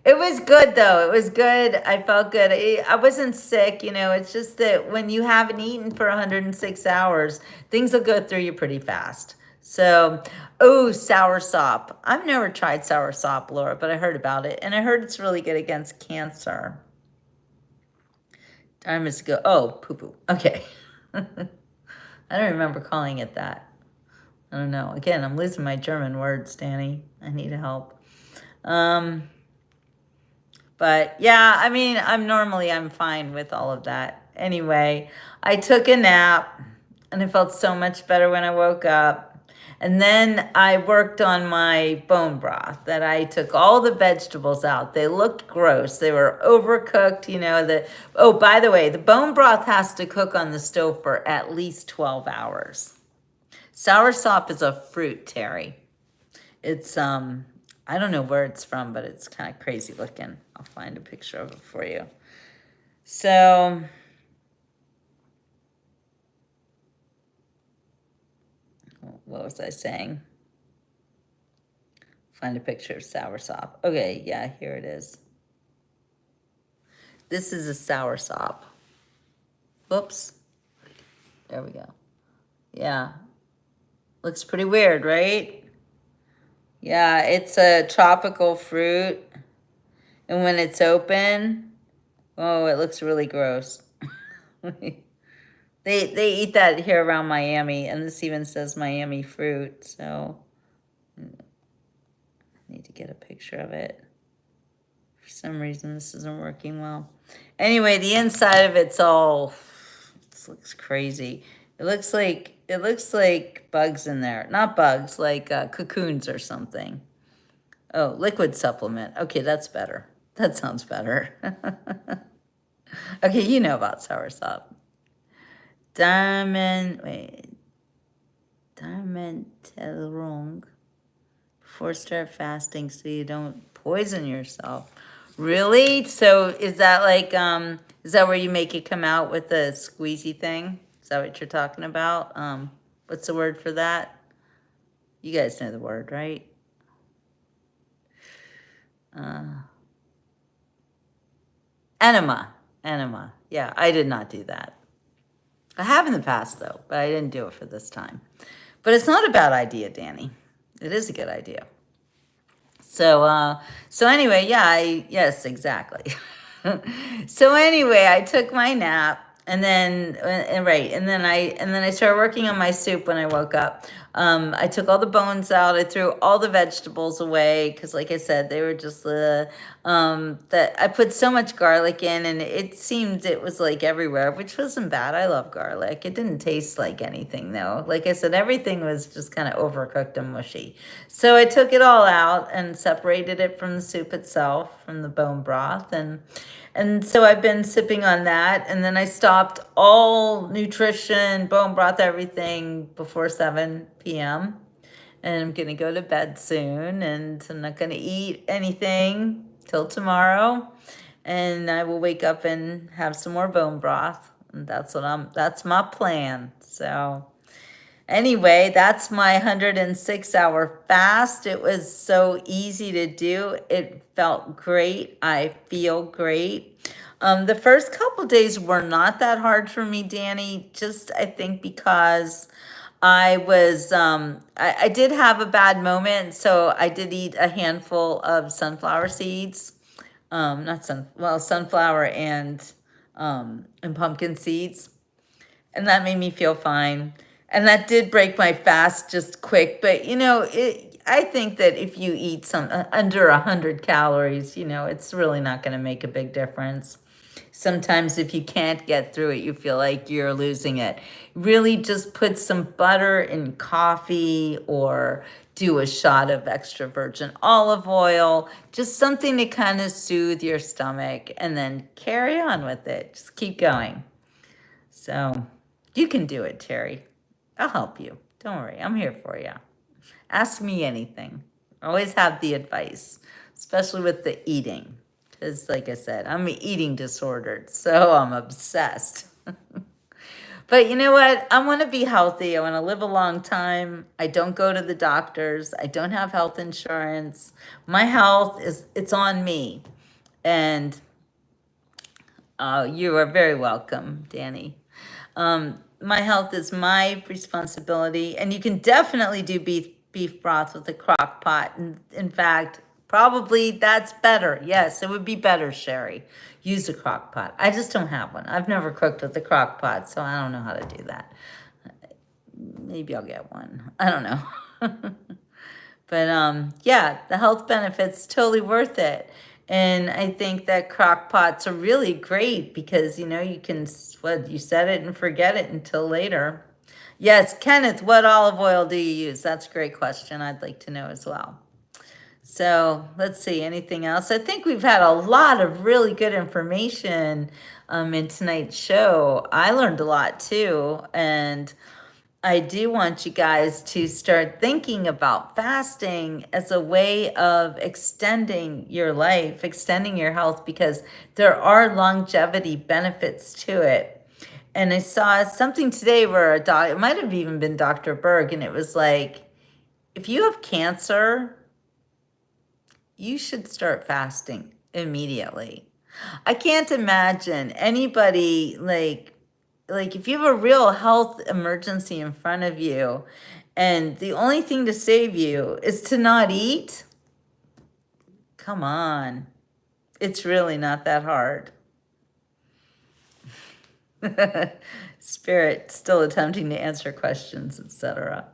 A: it was good though. It was good. I felt good. I wasn't sick, you know. It's just that when you haven't eaten for 106 hours, things will go through you pretty fast. So, oh, sour sop. I've never tried sour sop, Laura, but I heard about it. And I heard it's really good against cancer. Time is to go. Oh, poo-poo. Okay. I don't remember calling it that. I don't know. Again, I'm losing my German words, Danny. I need help. But yeah, I mean, I'm fine with all of that. Anyway, I took a nap and I felt so much better when I woke up. And then I worked on my bone broth that I took all the vegetables out. They looked gross. They were overcooked, you know. Oh, by the way, the bone broth has to cook on the stove for at least 12 hours. Sour sop is a fruit, Terry. It's, I don't know where it's from, but it's kind of crazy looking. I'll find a picture of it for you. So, what was I saying? Find a picture of sour sop. Okay, yeah, here it is. This is a sour sop. Whoops. There we go. Yeah. Looks pretty weird, right? Yeah, it's a tropical fruit. And when it's open, oh, it looks really gross. They eat that here around Miami, and this even says Miami fruit, so I need to get a picture of it. For some reason, this isn't working well. Anyway, the inside of it looks crazy. It looks like bugs in there. Not bugs, like cocoons or something. Oh, liquid supplement. Okay, that's better. That sounds better. Okay, you know about soursop. Dimentelrung. Before start fasting so you don't poison yourself. Really? So is that like, is that where you make it come out with the squeezy thing? Is that what you're talking about? What's the word for that? You guys know the word, right? Enema. Enema. Yeah, I did not do that. I have in the past, though, but I didn't do it for this time. But it's not a bad idea, Danny. It is a good idea. So anyway, yeah, yes, exactly. So anyway, I took my nap and then I started working on my soup when I woke up. I took all the bones out. I threw all the vegetables away because, like I said, they were just that I put so much garlic in, and it was like everywhere, which wasn't bad. I love garlic. It didn't taste like anything though. Like I said, everything was just kind of overcooked and mushy. So I took it all out and separated it from the soup itself, from the bone broth, and so I've been sipping on that, and then I stopped all nutrition, bone broth, everything before 7 p.m. And I'm going to go to bed soon, and I'm not going to eat anything till tomorrow. And I will wake up and have some more bone broth. And that's my plan. So anyway, that's my 106-hour fast. It was so easy to do. It felt great. I feel great. The first couple days were not that hard for me, Danny, just I think because I did have a bad moment, so I did eat a handful of sunflower seeds. Not sun, well, sunflower and pumpkin seeds. And that made me feel fine. And that did break my fast just quick. But I think that if you eat some under 100 calories, it's really not going to make a big difference. Sometimes if you can't get through it, you feel like you're losing it. Really just put some butter in coffee or do a shot of extra virgin olive oil, just something to kind of soothe your stomach, and then carry on with it. Just keep going. So you can do it, Terry. I'll help you. Don't worry. I'm here for you. Ask me anything. Always have the advice, especially with the eating. Because, like I said, I'm eating disordered, so I'm obsessed. But you know what? I want to be healthy. I want to live a long time. I don't go to the doctors. I don't have health insurance. My health it's on me. And you are very welcome, Danny. My health is my responsibility, and you can definitely do beef broth with a crock pot. And in fact, probably that's better. Yes, it would be better, Sherry. Use a crock pot. I just don't have one. I've never cooked with a crock pot, so I don't know how to do that. Maybe I'll get one. I don't know. But yeah, the health benefits totally worth it. And I think that crock pots are really great because you can you set it and forget it until later. Yes, Kenneth, what olive oil do you use? That's a great question. I'd like to know as well. So let's see, anything else? I think we've had a lot of really good information in tonight's show. I learned a lot too, and I do want you guys to start thinking about fasting as a way of extending your life, extending your health, because there are longevity benefits to it. And I saw something today where it might have even been Dr. Berg, and it was like, if you have cancer, you should start fasting immediately. I can't imagine anybody like if you have a real health emergency in front of you and the only thing to save you is to not eat. Come on. It's really not that hard. Spirit still attempting to answer questions, etc.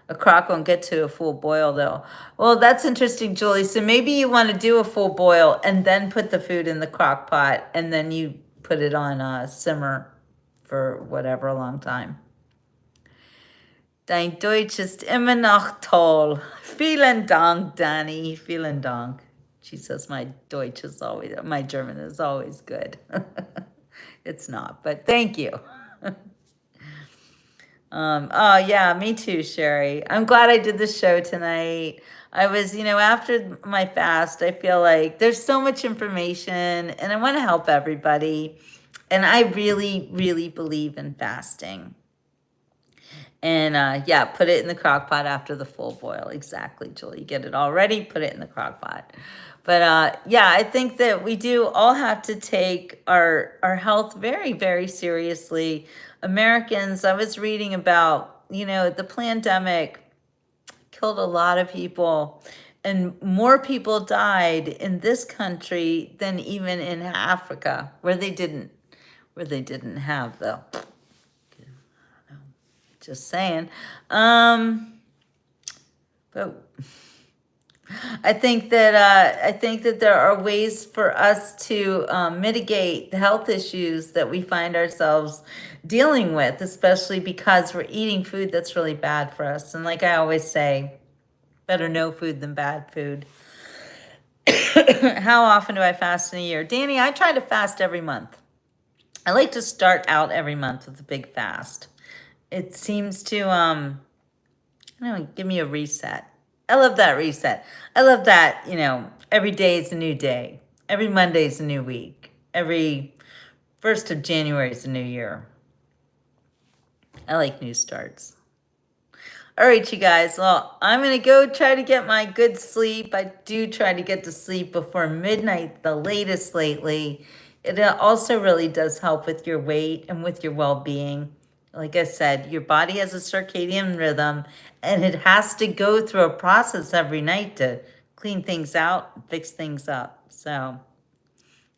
A: A crock won't get to a full boil though. Well, that's interesting, Julie. So maybe you want to do a full boil and then put the food in the crock pot and then you put it on a simmer for whatever long time. Dein Deutsch ist immer noch toll. Vielen Dank, Danny. Vielen Dank. She says my German is always good. It's not, but thank you. Oh yeah, me too, Sherry. I'm glad I did the show tonight. I was, after my fast, I feel like there's so much information and I want to help everybody. And I really, really believe in fasting. And yeah, put it in the crock pot after the full boil. Exactly, Julie. You get it all ready, put it in the crock pot. But yeah, I think that we do all have to take our health very, very seriously. Americans, I was reading about, the pandemic killed a lot of people, and more people died in this country than even in Africa, where they didn't have the. Just saying. But I think that there are ways for us to mitigate the health issues that we find ourselves dealing with, especially because we're eating food that's really bad for us. And like I always say, better no food than bad food. How often do I fast in a year? Danny, I try to fast every month. I like to start out every month with a big fast. It seems to, give me a reset. I love that reset. I love that, every day is a new day. Every Monday is a new week. Every 1st of January is a new year. I like new starts. All right, you guys. Well, I'm going to go try to get my good sleep. I do try to get to sleep before midnight, the latest lately. It also really does help with your weight and with your well-being. Like I said, your body has a circadian rhythm and it has to go through a process every night to clean things out, fix things up. So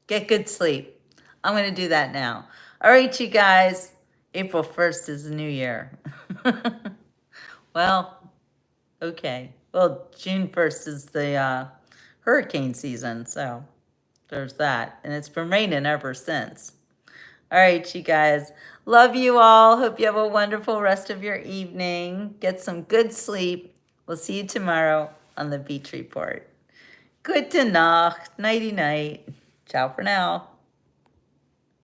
A: get good sleep. I'm going to do that now. All right, you guys. April 1st is the new year. Well, okay. Well, June 1st is the hurricane season. So there's that. And it's been raining ever since. All right, you guys. Love you all. Hope you have a wonderful rest of your evening. Get some good sleep. We'll see you tomorrow on the Beach Report. Good to Nacht. Nighty night. Ciao for now.